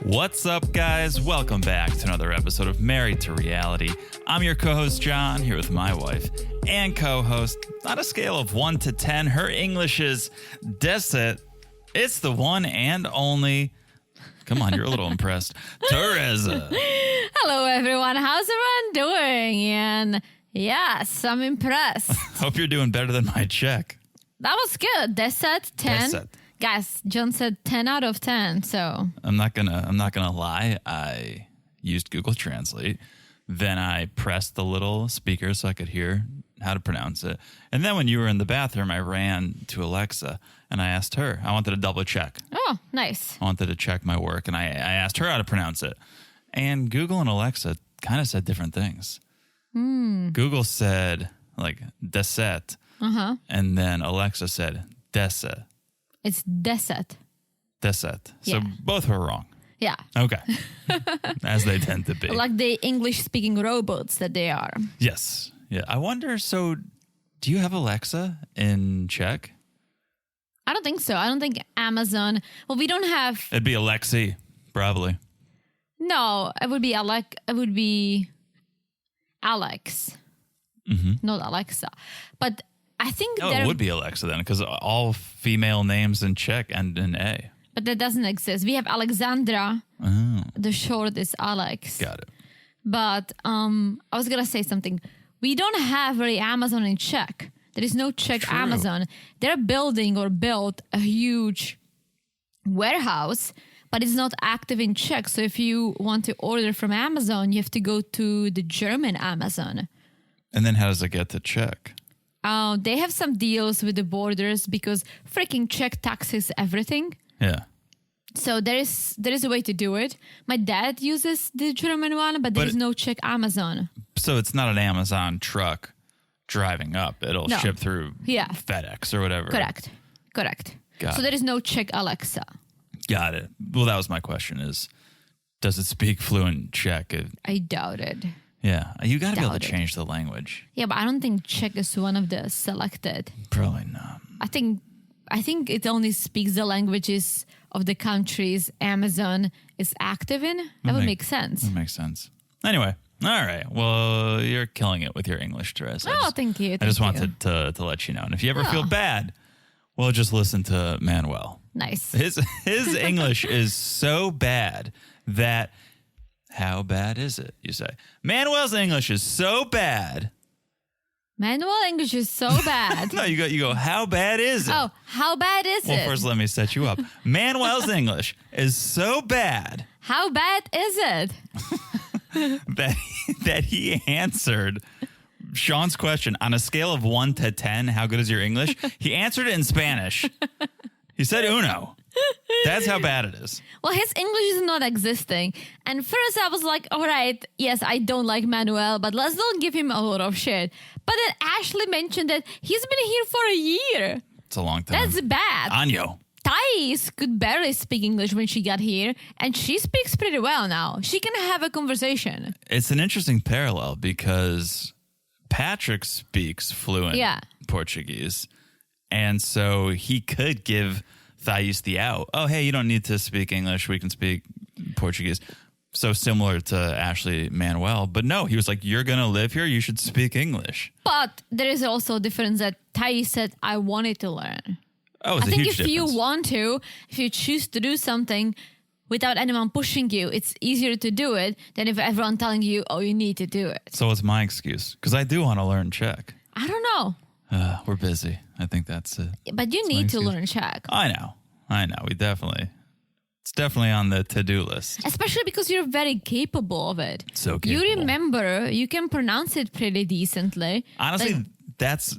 What's up, guys? Welcome back to another episode of Married to Reality. I'm your co-host, John, here with my wife and co-host. On a scale of 1 to 10, her English is 10. It's the one and only, come on, you're a little impressed, Teresa. Hello, everyone. How's everyone doing? And yes, I'm impressed. Hope you're doing better than my Czech. That was good. 10, 10. 10. Guys, John said 10 out of 10, so. I'm not gonna lie. I used Google Translate. Then I pressed the little speaker so I could hear how to pronounce it. And then when you were in the bathroom, I ran to Alexa and I asked her. I wanted to double check. Oh, nice. I wanted to check my work, and I asked her how to pronounce it. And Google and Alexa kind of said different things. Google said like deset, and then Alexa said dese. It's deset. Deset. Yeah. So both were wrong. Yeah. Okay. As they tend to be. Like the English-speaking robots that they are. Yes. Yeah. I wonder, so do you have Alexa in Czech? I don't think so. I don't think Amazon. Well, we don't have. It'd be Alexei, probably. No, it would be Alex. Not Alexa. But I think it would be Alexa then, because all female names in Czech end in A. But that doesn't exist. We have Alexandra. Oh. The short is Alex. Got it. But I was going to say something. We don't have really Amazon in Czech. There is no Czech True. Amazon. They're building or built a huge warehouse, but it's not active in Czech. So if you want to order from Amazon, you have to go to the German Amazon. And then how does it get to Czech? They have some deals with the borders because freaking Czech taxes everything. Yeah. So there is a way to do it. My dad uses the German one, but there is no Czech Amazon. So it's not an Amazon truck driving up. It'll ship through FedEx or whatever. Correct. Got So it. there is no Czech Alexa. Got it. Well, that was my question is, does it speak fluent Czech? I doubt it. Yeah. You got to be able to Doubt it. change the language. Yeah, but I don't think Czech is one of the selected. Probably not. I think it only speaks the languages of the countries Amazon is active in. That would make sense. That makes sense. Anyway. All right. Well, you're killing it with your English, Teresa. Thank you. I just wanted to let you know. And if you ever feel bad, well, just listen to Manuel. Nice. His English is so bad that, how bad is it, you say? Manuel's English is so bad. Manuel English is so bad. No, you go, how bad is it? Oh, how bad is it? Well, first let me set you up. Manuel's English is so bad. How bad is it? that he answered Sean's question on a scale of 1 to 10, how good is your English? He answered it in Spanish. He said uno. That's how bad it is. Well, his English is not existing. And first I was like, all right, yes, I don't like Manuel, but let's not give him a lot of shit. But then Ashley mentioned that he's been here for a year. It's a long time. That's bad. Año. Thais could barely speak English when she got here, and she speaks pretty well now. She can have a conversation. It's an interesting parallel because Patrick speaks fluent Portuguese, and so he could give Thais the out. Oh, hey, you don't need to speak English. We can speak Portuguese. So similar to Ashley Manuel. But no, he was like, you're going to live here. You should speak English. But there is also a difference that Thais said, I wanted to learn. Oh, it's I think if difference. you want to, if you choose to do something without anyone pushing you, it's easier to do it than if everyone telling you, oh, you need to do it. So what's my excuse? Because I do want to learn Czech. I don't know. We're busy. I think that's it. But you need to learn Czech. I know. It's definitely on the to-do list. Especially because you're very capable of it. So capable. You remember, you can pronounce it pretty decently. Honestly, that's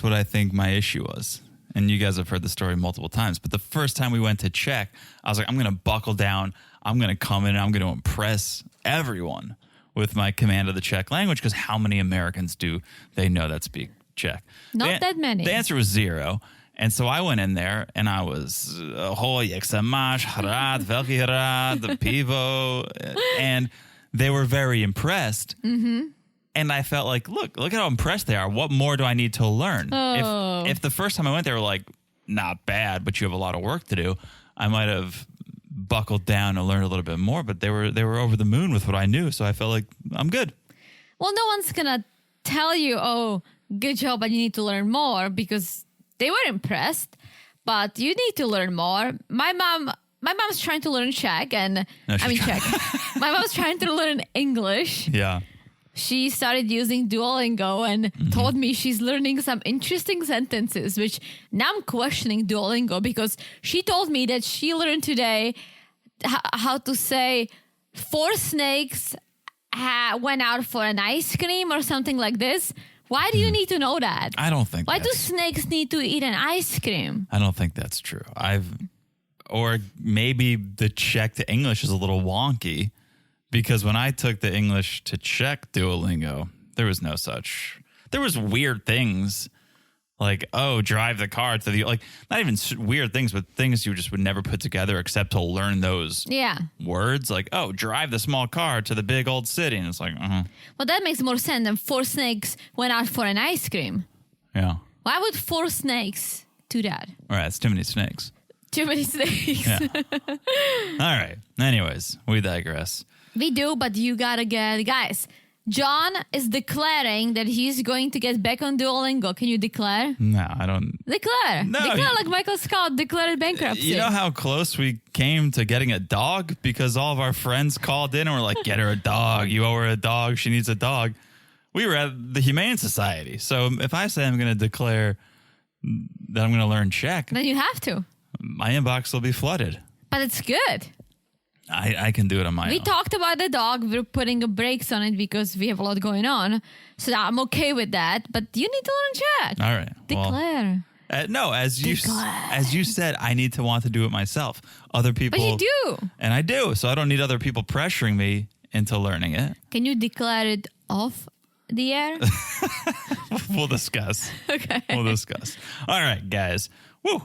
what I think my issue was. And you guys have heard the story multiple times. But the first time we went to Czech, I was like, I'm going to buckle down. I'm going to come in and I'm going to impress everyone with my command of the Czech language. Because how many Americans do they know that speak Czech? Not that many. The answer was 0. And so I went in there and I was, ahoj, jak se máš, hrad, velký hrad, the pivo. And they were very impressed. Mm-hmm. And I felt like, look how impressed they are. What more do I need to learn? Oh. If the first time I went, they were like, not bad, but you have a lot of work to do, I might have buckled down and learned a little bit more, but they were over the moon with what I knew. So I felt like I'm good. Well, no one's going to tell you, oh, good job, but you need to learn more, because they were impressed, but you need to learn more. My mom's trying to learn Czech, and Czech. My mom's trying to learn English. Yeah. She started using Duolingo and told me she's learning some interesting sentences, which now I'm questioning Duolingo, because she told me that she learned today how to say 4 snakes went out for an ice cream or something like this. Why do you need to know that? I don't think Why do snakes need to eat an ice cream? I don't think that's true. Or maybe the Czech to English is a little wonky, because when I took the English to Czech Duolingo, there was weird things like, oh, drive the car to the, like, not even weird things, but things you just would never put together except to learn those words. Like, oh, drive the small car to the big old city. And it's like, Well, that makes more sense than 4 snakes went out for an ice cream. Yeah. Why would 4 snakes do that? All right, it's too many snakes. Too many snakes. Yeah. All right. Anyways, we digress. We do, but you gotta get... Guys, John is declaring that he's going to get back on Duolingo. Can you declare? No, I don't. Declare. No, declare like Michael Scott declared bankruptcy. You know how close we came to getting a dog? Because all of our friends called in and were like, get her a dog. You owe her a dog. She needs a dog. We were at the Humane Society. So if I say I'm going to declare that I'm going to learn Czech, then you have to. My inbox will be flooded. But it's good. I can do it on my own. We talked about the dog. We're putting brakes on it because we have a lot going on. So I'm okay with that. But you need to learn Czech. All right. Declare. Well, no, as you said, I need to want to do it myself. Other people. But you do. And I do. So I don't need other people pressuring me into learning it. Can you declare it off the air? We'll discuss. Okay. We'll discuss. All right, guys. Woo.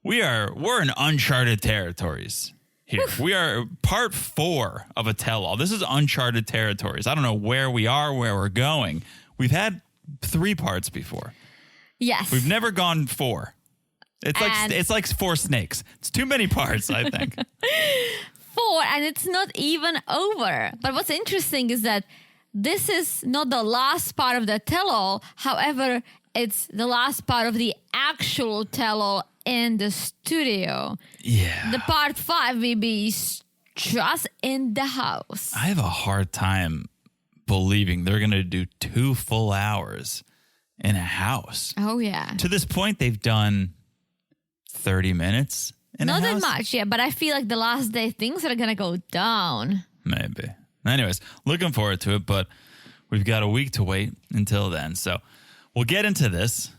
We're in uncharted territories here. We are part 4 of a tell-all. This is uncharted territories. I don't know where we are, where we're going. We've had 3 parts before. Yes. We've never gone 4. It's like 4 snakes. It's too many parts, I think. 4, and it's not even over. But what's interesting is that this is not the last part of the tell-all. However, it's the last part of the actual tell-all in the studio. Yeah. The part 5 will be just in the house. I have a hard time believing they're going to do 2 full hours in a house. Oh, yeah. To this point, they've done 30 minutes in a house. Not that much, yeah, but I feel like the last day things are going to go down. Maybe. Anyways, looking forward to it, but we've got a week to wait until then. So we'll get into this.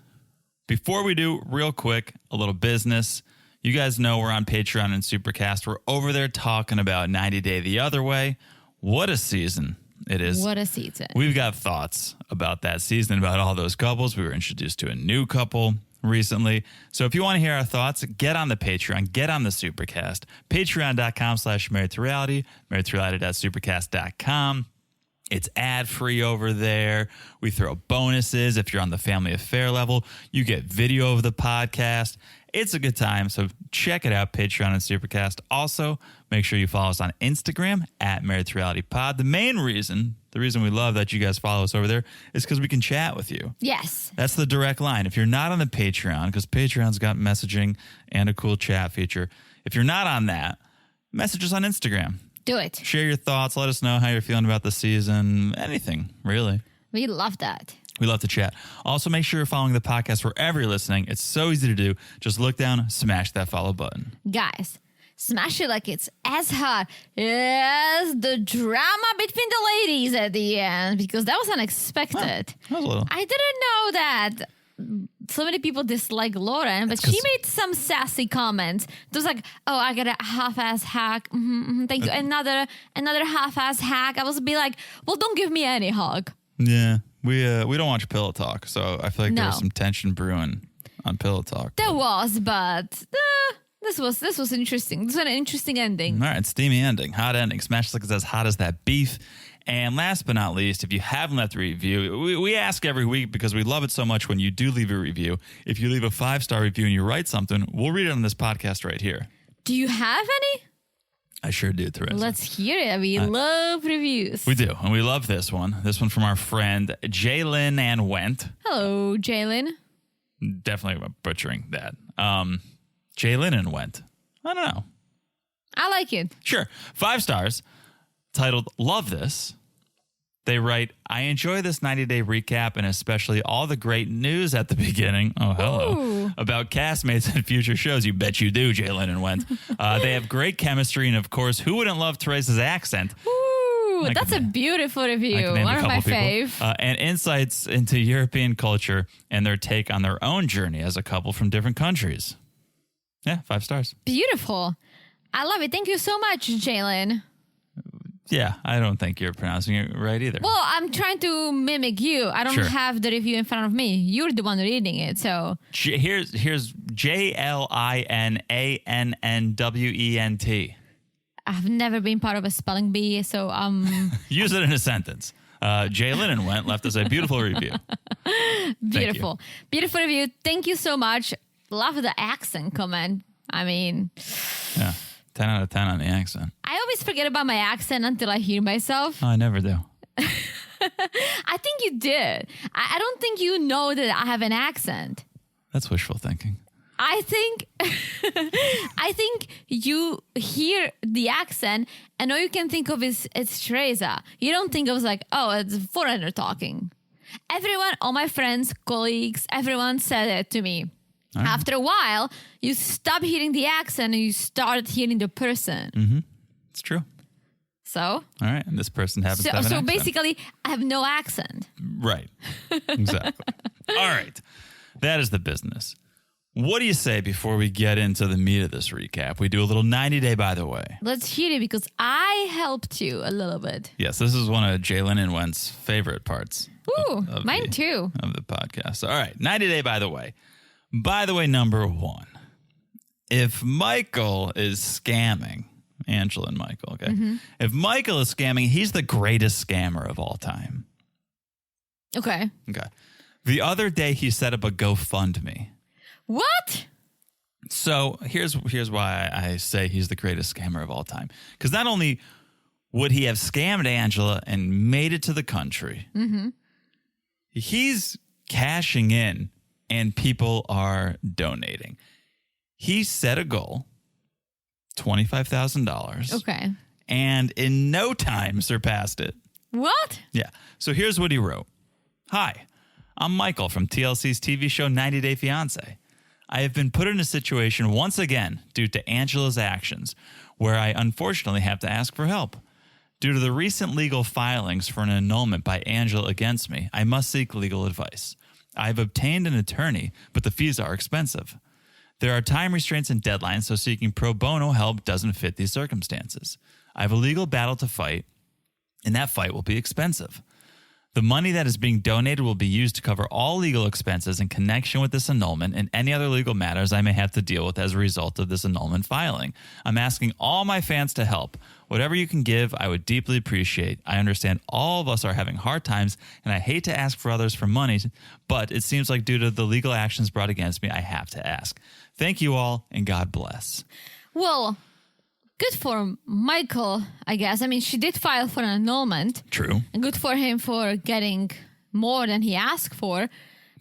Before we do, real quick, a little business. You guys know we're on Patreon and Supercast. We're over there talking about 90 Day the Other Way. What a season it is. What a season. We've got thoughts about that season, about all those couples. We were introduced to a new couple recently. So if you want to hear our thoughts, get on the Patreon, get on the Supercast. Patreon.com/marriedtoreality, marriedtoreality.supercast.com. It's ad-free over there. We throw bonuses. If you're on the family affair level, you get video of the podcast. It's a good time, so check it out, Patreon and Supercast. Also, make sure you follow us on Instagram at Married to Reality Pod. The reason we love that you guys follow us over there is because we can chat with you. Yes. That's the direct line. If you're not on the Patreon, because Patreon's got messaging and a cool chat feature. If you're not on that, message us on Instagram. Do it. Share your thoughts. Let us know how you're feeling about the season. Anything, really. We love that. We love to chat. Also, make sure you're following the podcast wherever you're listening. It's so easy to do. Just look down, smash that follow button. Guys, smash it like it's as hot as the drama between the ladies at the end, because that was unexpected. That was a little. I didn't know that so many people dislike Loren, but she made some sassy comments. It was like, oh, I got a half-ass hack. Thank you. Another half-ass hack. I was be like, well, don't give me any hug. Yeah, we don't watch Pillow Talk, so I feel like there was some tension brewing on Pillow Talk. There was, but this was interesting. This was an interesting ending. All right, steamy ending, hot ending. Smash like it's as hot as that beef. And last but not least, if you haven't left a review, we ask every week because we love it so much when you do leave a review. If you leave a 5-star review and you write something, we'll read it on this podcast right here. Do you have any? I sure do, Teresa. Let's hear it. We love reviews. We do, and we love this one. This one from our friend Jalen and Went. Hello, Jalen. Definitely butchering that. Jalen and Went. I don't know. I like it. Sure. 5 stars. Titled Love This. They write, I enjoy this 90-day recap and especially all the great news at the beginning. Oh, hello. Ooh. About castmates and future shows. You bet you do, Jalen and Went. They have great chemistry. And, of course, who wouldn't love Teresa's accent? Ooh, that's a beautiful review. One of my fave. And insights into European culture and their take on their own journey as a couple from different countries. Yeah, 5 stars. Beautiful. I love it. Thank you so much, Jalen. Yeah, I don't think you're pronouncing it right either. Well, I'm trying to mimic you. I don't have the review in front of me. You're the one reading it, so. Here's JLINANNWENT. I've never been part of a spelling bee, so Use it in a sentence. Jalen and Went left us a beautiful review. Beautiful. Beautiful review. Thank you so much. Love the accent comment. I mean. Yeah. 10 out of 10 on the accent. I always forget about my accent until I hear myself. Oh, I never do. I think you did. I don't think you know that I have an accent. That's wishful thinking. I think you hear the accent and all you can think of is it's Teresa. You don't think of like, oh, it's a foreigner talking. Everyone, all my friends, colleagues, everyone said it to me. Right. After a while, you stop hearing the accent and you start hearing the person. Mm-hmm. It's true. So? All right. And this person happens to have an accent. So basically, I have no accent. Right. Exactly. All right. That is the business. What do you say before we get into the meat of this recap? We do a little 90-day, by the way. Let's hear it because I helped you a little bit. Yes, this is one of Jalen and Went's favorite parts. Ooh, mine too. Of the podcast. All right. 90-day, by the way. By the way, number 1, if Michael is scamming, Angela and Michael, okay? Mm-hmm. If Michael is scamming, he's the greatest scammer of all time. Okay. Okay. The other day, he set up a GoFundMe. What? So here's why I say he's the greatest scammer of all time. Because not only would he have scammed Angela and made it to the country, he's cashing in. And people are donating. He set a goal, $25,000. Okay. And in no time surpassed it. What? Yeah. So here's what he wrote. Hi, I'm Michael from TLC's TV show 90 Day Fiancé. I have been put in a situation once again due to Angela's actions where I unfortunately have to ask for help. Due to the recent legal filings for an annulment by Angela against me, I must seek legal advice. I've obtained an attorney, but the fees are expensive. There are time restraints and deadlines, so seeking pro bono help doesn't fit these circumstances. I have a legal battle to fight, and that fight will be expensive. The money that is being donated will be used to cover all legal expenses in connection with this annulment and any other legal matters I may have to deal with as a result of this annulment filing. I'm asking all my fans to help. Whatever you can give, I would deeply appreciate. I understand all of us are having hard times, and I hate to ask for others for money, but it seems like due to the legal actions brought against me, I have to ask. Thank you all, and God bless. Well, good for Michael, I guess. I mean, she did file for an annulment. True. And good for him for getting more than he asked for.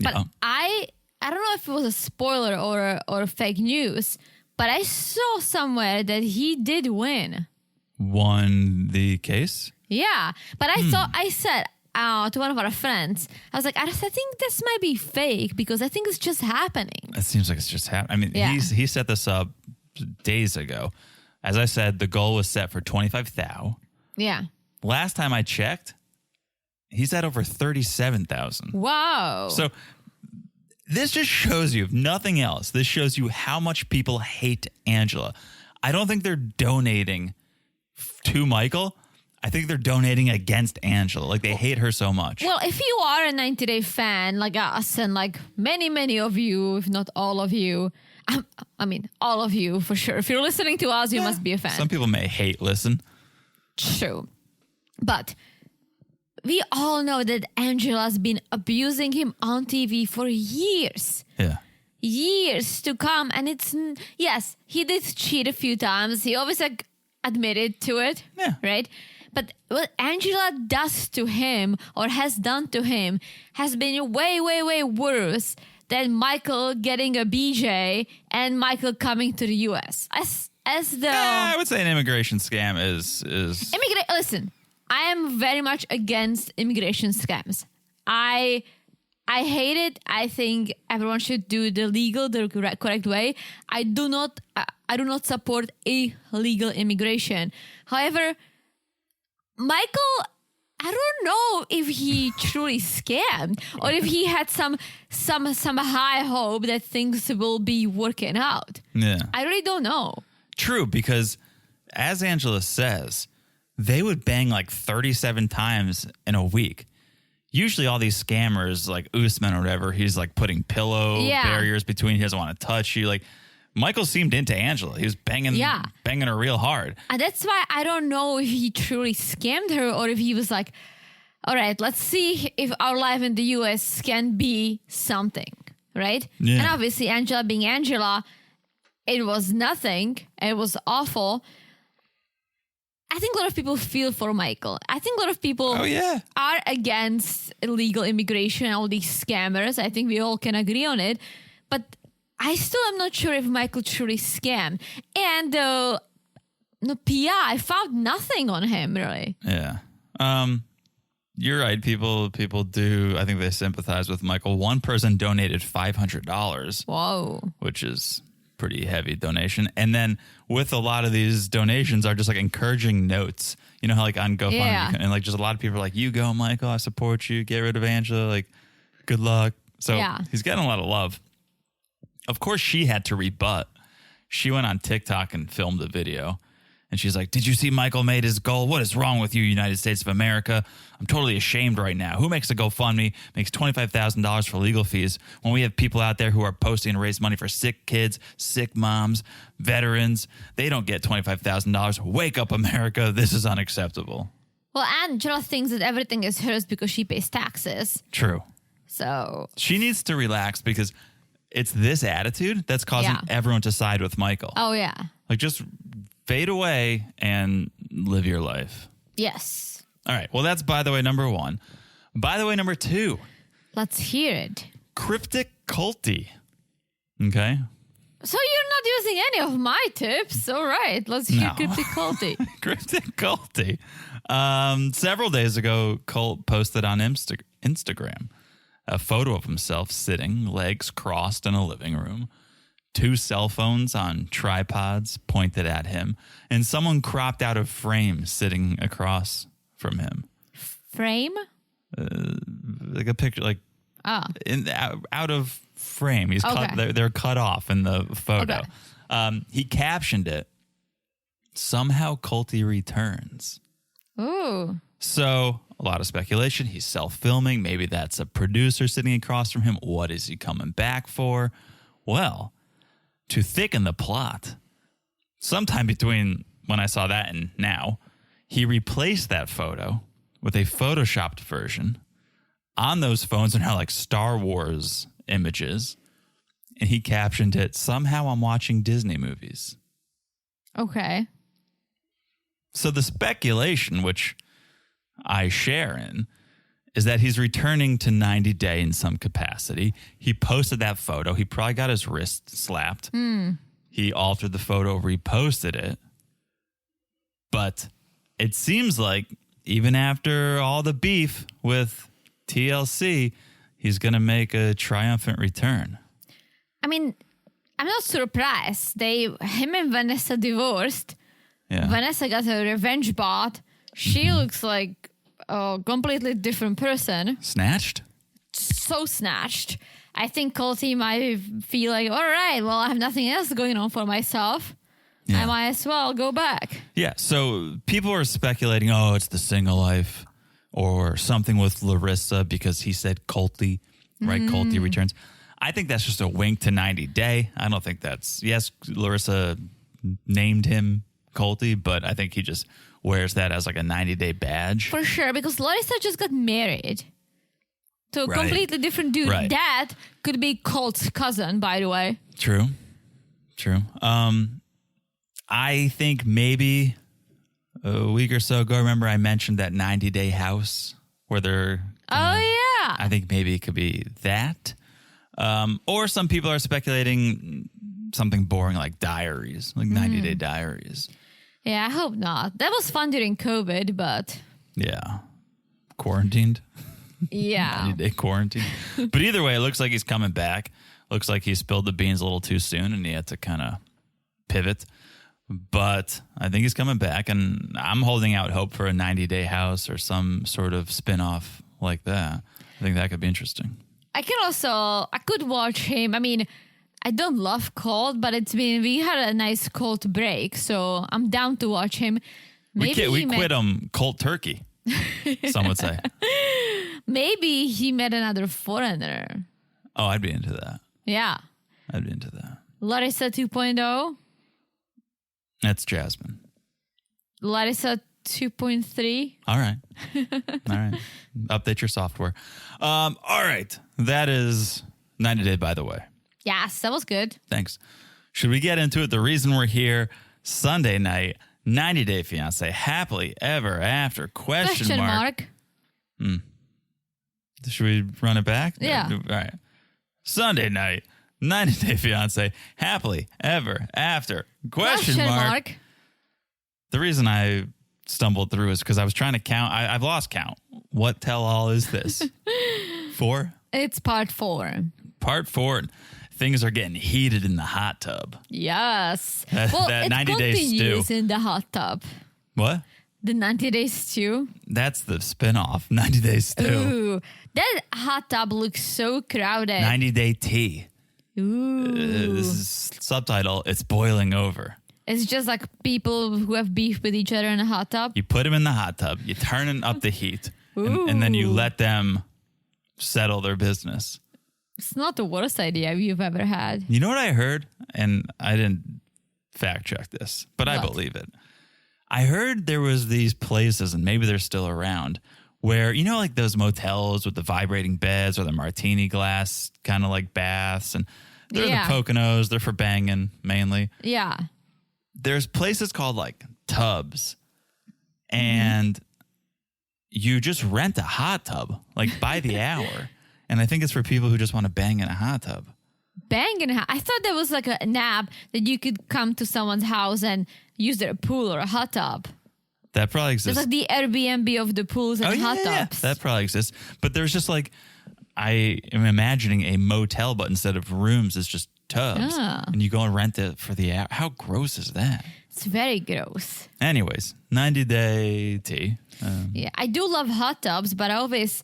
But yeah. I don't know if it was a spoiler or fake news, but I saw somewhere that he did win. Won the case? Yeah. But I said to one of our friends, I was like, I think this might be fake because I think it's just happening. It seems like it's just happening. I mean, he set this up days ago. As I said, the goal was set for 25,000. Yeah. Last time I checked, he's at over 37,000. Wow. So this just shows you, if nothing else, this shows you how much people hate Angela. I don't think they're donating to Michael. I think they're donating against Angela. Like, they hate her so much. Well, if you are a 90 Day fan like us and like many of you, if not all of you, I mean, all of you for sure. If you're listening to us, you must be a fan. Some people may hate listen. True. But we all know that Angela's been abusing him on TV for years. Yeah. Years to come. And yes, he did cheat a few times. He always admitted to it. Yeah. Right? But what Angela does to him or has done to him has been way, way, way worse than Michael getting a BJ and Michael coming to the US. I would say an immigration scam is... Listen, I am very much against immigration scams. I hate it. I think everyone should do the correct way. I do not support illegal immigration. However, Michael, I don't know if he truly scammed or if he had some high hope that things will be working out. Yeah. I really don't know. True, because as Angela says, they would bang like 37 times in a week. Usually all these scammers like Usman or whatever, he's like putting pillow barriers between. He doesn't want to touch you. Like Michael seemed into Angela. He was banging her real hard. And that's why I don't know if he truly scammed her or if he was like, all right, let's see if our life in the US can be something, right? Yeah. And obviously Angela being Angela, it was nothing. It was awful. I think a lot of people feel for Michael. I think a lot of people are against illegal immigration and all these scammers. I think we all can agree on it. But I still am not sure if Michael truly scammed. And I found nothing on him, really. Yeah. You're right. People do. I think they sympathize with Michael. One person donated $500. Whoa. Which is pretty heavy donation. And then with a lot of these donations are just like encouraging notes. You know how like on GoFundMe and like just a lot of people are like, you go, Michael, I support you. Get rid of Angela. Like, good luck. So he's getting a lot of love. Of course, she had to rebut. She went on TikTok and filmed a video. And she's like, did you see Michael made his goal? What is wrong with you, United States of America? I'm totally ashamed right now. Who makes a GoFundMe, makes $25,000 for legal fees when we have people out there who are posting to raise money for sick kids, sick moms, veterans? They don't get $25,000. Wake up, America. This is unacceptable. Well, Angela thinks that everything is hers because she pays taxes. True. So she needs to relax because it's this attitude that's causing everyone to side with Michael. Oh, yeah. Like just fade away and live your life. Yes. All right. Well, that's by the way number one. By the way number two. Let's hear it. Cryptic culty. Okay. So you're not using any of my tips. All right. Let's hear cryptic culty. Cryptic culty. Several days ago, Colt posted on Instagram a photo of himself sitting, legs crossed in a living room. 2 cell phones on tripods pointed at him, and someone cropped out of frame sitting across from him. Frame? Like a picture, like out of frame. He's cut. They're cut off in the photo. Okay. He captioned it, "Somehow Colty returns." Ooh. So a lot of speculation. He's self-filming. Maybe that's a producer sitting across from him. What is he coming back for? Well, to thicken the plot, sometime between when I saw that and now, he replaced that photo with a photoshopped version. On those phones are now like Star Wars images. And he captioned it, "Somehow I'm watching Disney movies." Okay. So the speculation, which I share in, is that he's returning to 90 Day in some capacity. He posted that photo. He probably got his wrist slapped. He altered the photo, reposted it. But it seems like even after all the beef with TLC, he's going to make a triumphant return. I mean, I'm not surprised. Him and Vanessa divorced. Yeah. Vanessa got a revenge bot. She looks like a completely different person. Snatched? So snatched. I think Colty might feel like, all right, well, I have nothing else going on for myself. I might as well go back. Yeah, so people are speculating, it's the single life or something with Larissa because he said Colty, right? Colty returns. I think that's just a wink to 90 Day. I don't think that's, yes, Larissa named him Colty, but I think he just wears that as like a 90-day badge. For sure, because Larissa just got married to a completely different dude. Right. That could be Colt's cousin, by the way. True. I think maybe a week or so ago, remember I mentioned that 90-day house where they're... I think maybe it could be that. Or some people are speculating something boring like diaries, like 90-day diaries. Yeah, I hope not. That was fun during COVID, but... Yeah. Quarantined. Yeah. 90-day quarantine. But either way, it looks like he's coming back. Looks like he spilled the beans a little too soon and he had to kind of pivot. But I think he's coming back, and I'm holding out hope for a 90-day house or some sort of spin-off like that. I think that could be interesting. I could watch him. I mean, I don't love Colt, but we had a nice Colt break, so I'm down to watch him. Maybe we quit him cold turkey, some would say. Maybe he met another foreigner. Oh, I'd be into that. Yeah. I'd be into that. Larissa 2.0. That's Jasmine. Larissa 2.3. All right. Update your software. All right. That is 90 Day, by the way. Yes, that was good. Thanks. Should we get into it? The reason we're here, Sunday night, 90 Day Fiancé, happily ever after, question mark. Should we run it back? Yeah. All right. Sunday night, 90 Day Fiancé, happily ever after, question mark. The reason I stumbled through is because I was trying to count. I've lost count. What tell-all is this? 4? It's part 4. Part 4. Things are getting heated in the hot tub. Yes. That 90 Day stew. In the hot tub. What? The 90 Day stew. That's the spinoff. 90 Day stew. Ooh, that hot tub looks so crowded. 90 Day tea. Ooh. This is subtitle. It's boiling over. It's just like people who have beef with each other in a hot tub. You put them in the hot tub. You turn up the heat. And then you let them settle their business. It's not the worst idea you've ever had. You know what I heard? And I didn't fact check this, but I believe it. I heard there was these places, and maybe they're still around, where, you know, like those motels with the vibrating beds or the martini glass kind of like baths, and they're the Poconos, they're for banging mainly. Yeah. There's places called like tubs, and you just rent a hot tub like by the hour. And I think it's for people who just want to bang in a hot tub. Bang in a hot? I thought there was like an app that you could come to someone's house and use their pool or a hot tub. That probably exists. It's like the Airbnb of the pools and hot tubs. Yeah. That probably exists. But there's just like, I am imagining a motel, but instead of rooms, it's just tubs. And you go and rent it for the hour. How gross is that? It's very gross. Anyways, 90 Day tea. Yeah, I do love hot tubs, but I always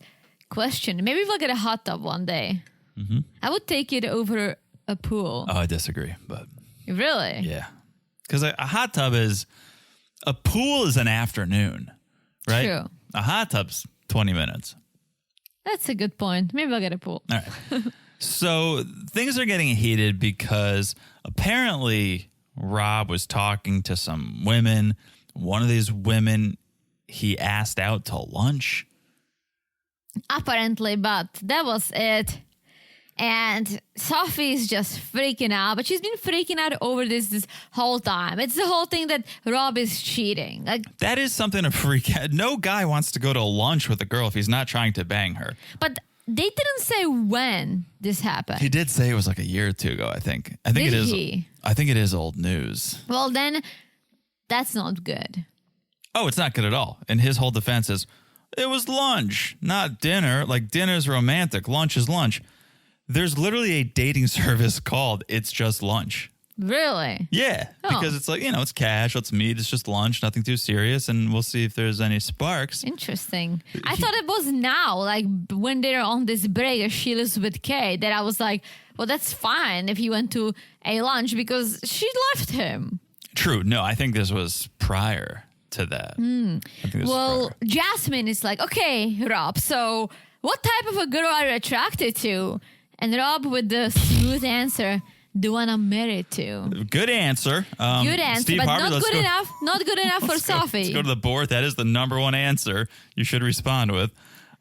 question. Maybe we'll get a hot tub one day. Mm-hmm. I would take it over a pool. Oh, I disagree, but... Really? Yeah. Because a hot tub is... A pool is an afternoon, right? True. A hot tub's 20 minutes. That's a good point. Maybe I'll get a pool. All right. So things are getting heated because apparently Rob was talking to some women. One of these women he asked out to lunch. Apparently, but that was it. And Sophie's just freaking out, but she's been freaking out over this whole time. It's the whole thing that Rob is cheating. Like, that is something to freak out. No guy wants to go to lunch with a girl if he's not trying to bang her. But they didn't say when this happened. He did say it was like a year or two ago, I think. I think it is old news. Well, then that's not good. Oh, it's not good at all. And his whole defense is, it was lunch, not dinner. Like, dinner's romantic. Lunch is lunch. There's literally a dating service called It's Just Lunch. Really? Yeah. Oh. Because it's like, it's cash. Let's meet. It's just lunch. Nothing too serious. And we'll see if there's any sparks. Interesting. I thought it was now, like when they're on this break as she lives with Kay, that I was like, well, that's fine if he went to a lunch because she left him. True. No, I think this was prior to that. Well, Jasmine is like, okay, Rob, so what type of a girl are you attracted to? And Rob with the smooth answer, the one I'm married to. Good answer. Good answer, Steve but Harvey, not good enough. Not good enough for Sophie. Let's go to the board. That is the number one answer you should respond with.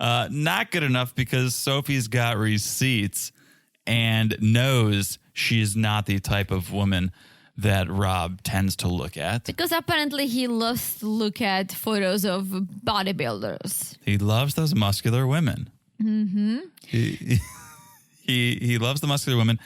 Not good enough because Sophie's got receipts and knows she's not the type of woman that Rob tends to look at. Because apparently he loves to look at photos of bodybuilders. He loves those muscular women. Mm-hmm. He loves the muscular women.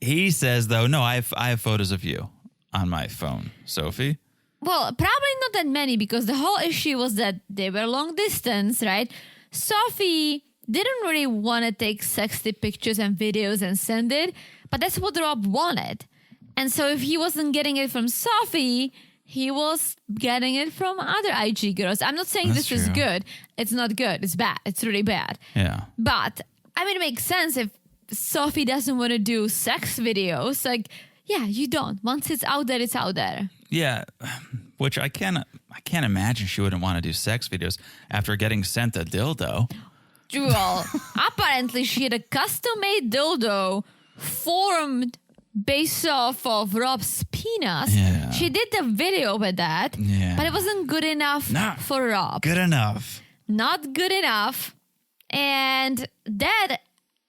He says, though, no, I have photos of you on my phone, Sophie. Well, probably not that many because the whole issue was that they were long distance, right? Sophie didn't really want to take sexy pictures and videos and send it, but that's what Rob wanted. And so if he wasn't getting it from Sophie, he was getting it from other IG girls. I'm not saying this is good. It's not good. It's bad. It's really bad. Yeah. But, I mean, it makes sense if Sophie doesn't want to do sex videos. Like, yeah, you don't. Once it's out there, it's out there. Yeah, which I can't imagine she wouldn't want to do sex videos after getting sent a dildo. Well, apparently she had a custom-made dildo formed based off of Rob's penis. Yeah. She did the video with that, but it wasn't good enough for Rob. Good enough. Not good enough. And that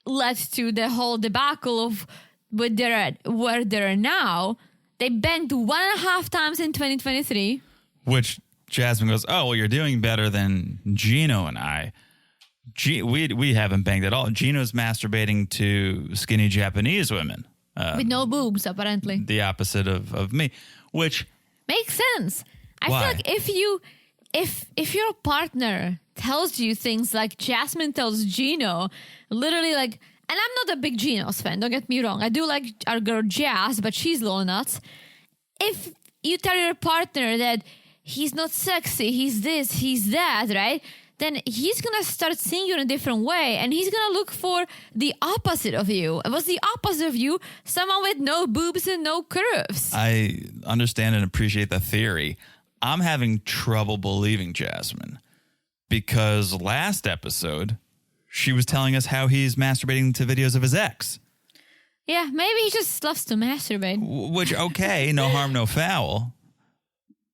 led to the whole debacle of where they're now. They banged 1.5 times in 2023. Which Jasmine goes, oh, well, you're doing better than Gino and I. We haven't banged at all. Gino's masturbating to skinny Japanese women. With no boobs, apparently. The opposite of me, which makes sense. I why? feel like if your partner tells you things like Jasmine tells Gino, literally like, and I'm not a big Gino's fan, don't get me wrong. I do like our girl Jazz, but she's little nuts. If you tell your partner that he's not sexy, he's this, he's that, right? Then he's going to start seeing you in a different way and he's going to look for the opposite of you. And what's the opposite of you? Someone with no boobs and no curves. I understand and appreciate the theory. I'm having trouble believing Jasmine because last episode, she was telling us how he's masturbating to videos of his ex. Yeah, maybe he just loves to masturbate. Which, okay, no harm, no foul.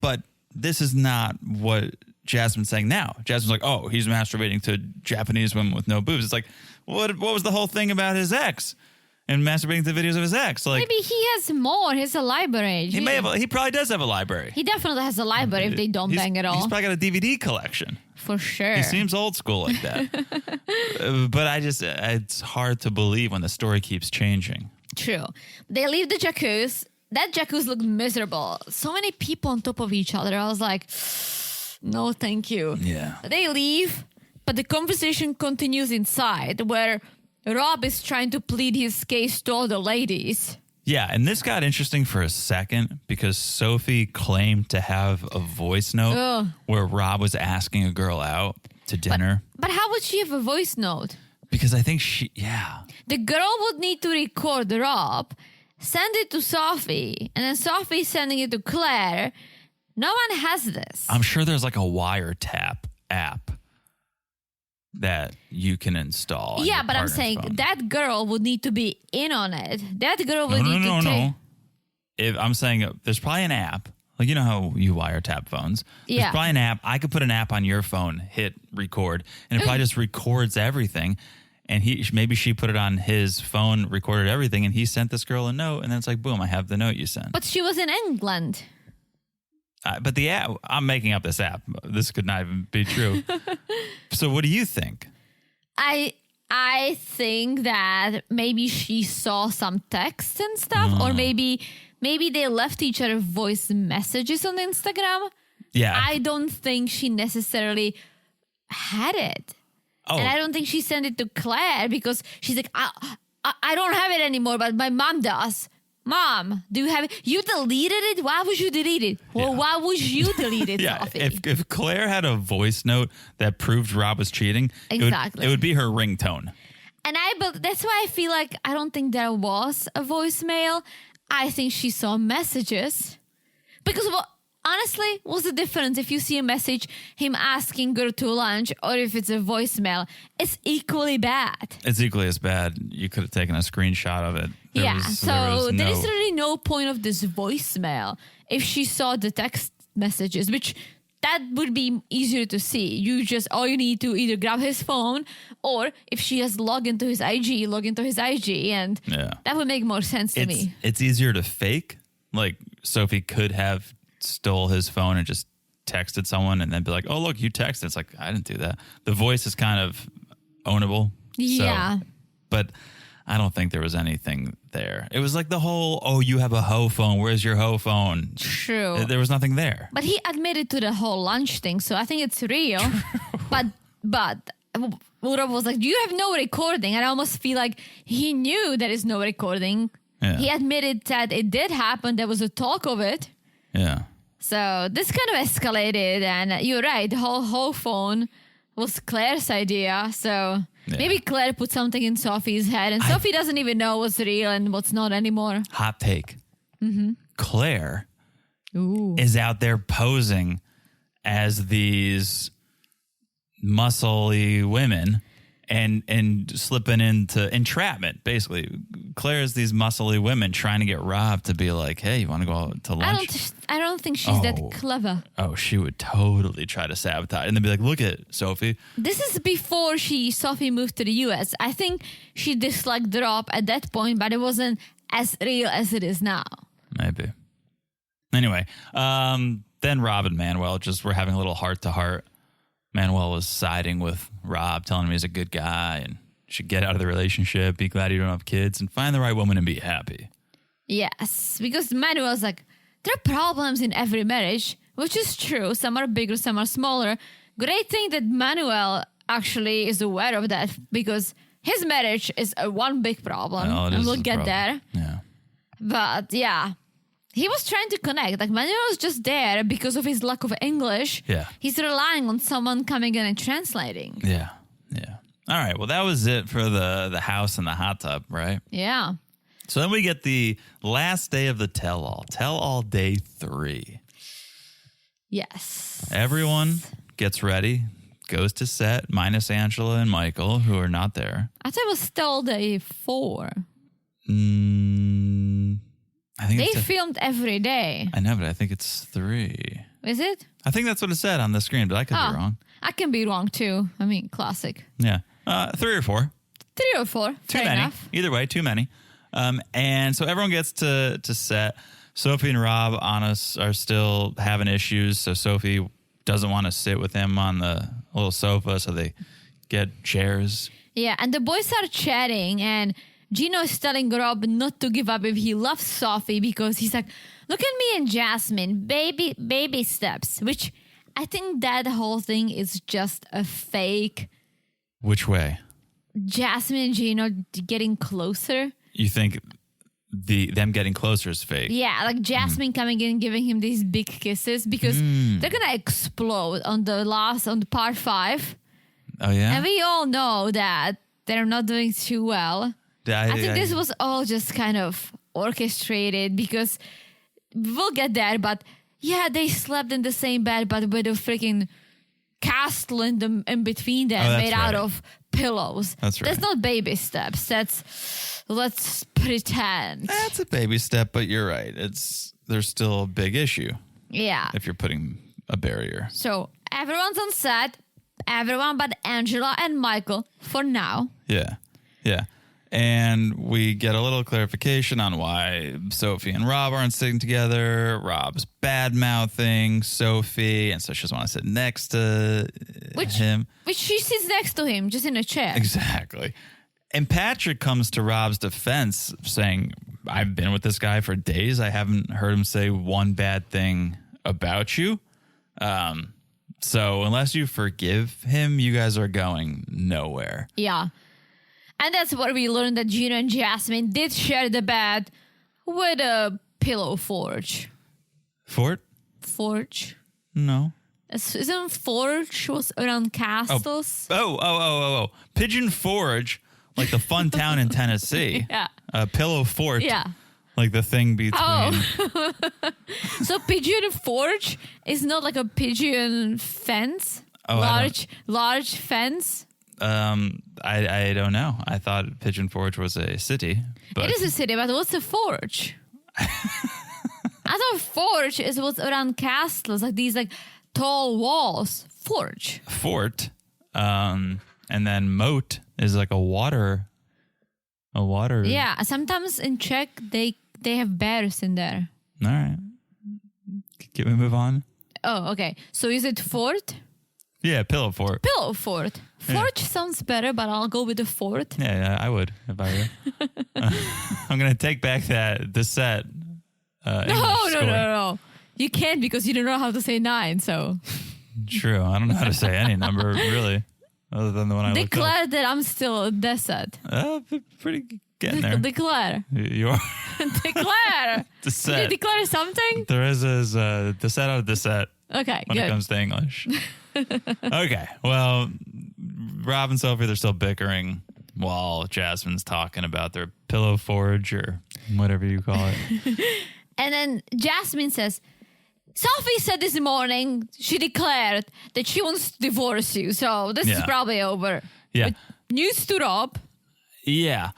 But this is not what Jasmine's saying now. Jasmine's like, oh, he's masturbating to Japanese women with no boobs. It's like, what was the whole thing about his ex and masturbating to videos of his ex? Like, maybe he has more. He has a library. He probably does have a library. He definitely has a library if they don't bang at all. He's probably got a DVD collection. For sure. He seems old school like that. But it's hard to believe when the story keeps changing. True. They leave the jacuzzi. That jacuzzi looked miserable. So many people on top of each other. I was like, no, thank you. Yeah. They leave, but the conversation continues inside where Rob is trying to plead his case to all the ladies. Yeah, and this got interesting for a second because Sophie claimed to have a voice note where Rob was asking a girl out to dinner. But how would she have a voice note? Because I think the girl would need to record Rob, send it to Sophie, and then Sophie sending it to Claire. No one has this. I'm sure there's like a wiretap app that you can install. Yeah, but I'm saying phone. That girl would need to be in on it. That girl would need to take... If I'm saying there's probably an app, like you know how you wiretap phones. There's probably an app. I could put an app on your phone, hit record, and it probably just records everything. And maybe she put it on his phone, recorded everything, and he sent this girl a note, and then it's like, boom, I have the note you sent. But she was in England. But the app, I'm making up this app. This could not even be true. So what do you think? I think that maybe she saw some text and stuff, or maybe they left each other voice messages on Instagram. Yeah. I don't think she necessarily had it. Oh. And I don't think she sent it to Claire because she's like, I don't have it anymore, but my mom does. Mom, do you have it? You deleted it? Why would you delete it? Well, why would you delete it, Sophie? If Claire had a voice note that proved Rob was cheating, exactly, it would be her ringtone. And that's why I feel like I don't think there was a voicemail. I think she saw messages. Because honestly, what's the difference if you see a message, him asking her to lunch, or if it's a voicemail? It's equally bad. It's equally as bad. You could have taken a screenshot of it. There is really no point of this voicemail if she saw the text messages, which that would be easier to see. All you need to either grab his phone, or if she has log into his IG, and that would make more sense to me. It's easier to fake. Like Sophie could have stole his phone and just texted someone and then be like, oh, look, you texted. It's like, I didn't do that. The voice is kind of ownable. Yeah. But I don't think there was anything there. It was like the whole, oh, you have a hoe phone. Where's your hoe phone? True. There was nothing there. But he admitted to the whole lunch thing, so I think it's real. but Rob was like, you have no recording. And I almost feel like he knew there is no recording. Yeah. He admitted that it did happen. There was a talk of it. Yeah. So this kind of escalated, and you're right. The whole phone was Claire's idea. So maybe Claire put something in Sophie's head, and Sophie doesn't even know what's real and what's not anymore. Hot take. Claire is out there posing as these muscly women and slipping into entrapment, basically. Claire is these muscly women trying to get Rob to be like, hey, you want to go out to lunch? I don't think she's that clever. Oh, she would totally try to sabotage and then be like, look at Sophie. This is before Sophie moved to the US. I think she disliked Rob at that point, but it wasn't as real as it is now. Maybe. Anyway, then Rob and Manuel just were having a little heart-to-heart. Manuel was siding with Rob, telling him he's a good guy and should get out of the relationship, be glad you don't have kids, and find the right woman and be happy. Yes, because Manuel's like, there are problems in every marriage, which is true. Some are bigger, some are smaller. Great thing that Manuel actually is aware of that, because his marriage is one big problem, and we'll get there. Yeah. But yeah, he was trying to connect. Like, Manuel was just there because of his lack of English. Yeah. He's relying on someone coming in and translating. Yeah. Yeah. All right. Well, that was it for the house and the hot tub, right? Yeah. So then we get the last day of the tell-all day 3. Yes. Everyone gets ready, goes to set, minus Angela and Michael, who are not there. I thought it was still day 4. I think they filmed every day. I know, but I think it's 3. Is it? I think that's what it said on the screen, but I could be wrong. I can be wrong too. I mean, classic. Yeah. 3 or 4. 3 or 4. Too Fair many. enough. Either way, too many. And so everyone gets to set. Sophie and Rob are still having issues, so Sophie doesn't want to sit with him on the little sofa, so they get chairs. Yeah, and the boys are chatting, and Gino is telling Rob not to give up if he loves Sophie, because he's like, look at me and Jasmine, baby steps, which I think that whole thing is just a fake. Which way? Jasmine and Gino getting closer. You think them getting closer is fake? Yeah, like Jasmine coming in, giving him these big kisses, because they're gonna explode on the part 5. Oh yeah, and we all know that they're not doing too well. I think this was all just kind of orchestrated, because we'll get there. But yeah, they slept in the same bed, but with a freaking castle in between them, made out of pillows. That's right. That's not baby steps. Let's pretend. That's a baby step, but you're right. There's still a big issue. Yeah. If you're putting a barrier. So everyone's on set. Everyone but Angela and Michael for now. Yeah. Yeah. And we get a little clarification on why Sophie and Rob aren't sitting together. Rob's bad-mouthing Sophie, and so she doesn't want to sit next to him. Which she sits next to him, just in a chair. Exactly. And Patrick comes to Rob's defense saying, I've been with this guy for days. I haven't heard him say one bad thing about you. So unless you forgive him, you guys are going nowhere. Yeah. And that's what we learned, that Gino and Jasmine did share the bed with a pillow forge. Forge? No. Isn't forge was around castles? Oh. Pigeon Forge, like the fun town in Tennessee. Yeah. Pillow Fort. Yeah. Like the thing between. Oh. So pigeon forge is not like a pigeon fence? Oh, large fence? I don't know. I thought Pigeon Forge was a city. But It is a city, but what's a forge? I thought forge is what's around castles, like these like tall walls. Forge. Fort. And then moat is like a water. Yeah, sometimes in Czech they have bears in there. All right. Can we move on? Oh, okay. So is it fort? Yeah, pillow fort. Pillow fort. Forge sounds better, but I'll go with the fort. Yeah, I would if I were. I'm gonna take back the set. No. You can't because you don't know how to say 9. So true. I don't know how to say any number really, other than the one I looked up. declare that I'm still Deset. Pretty getting there. Declare. You are. Declare. Deset. Did you declare something? There is Deset out of Deset Okay, when good. it comes to English. Okay, well, Rob and Sophie, they're still bickering while Jasmine's talking about their pillow forge or whatever you call it. And then Jasmine says, Sophie said this morning she declared that she wants to divorce you. So this is probably over. Yeah. But news to Rob. Yeah.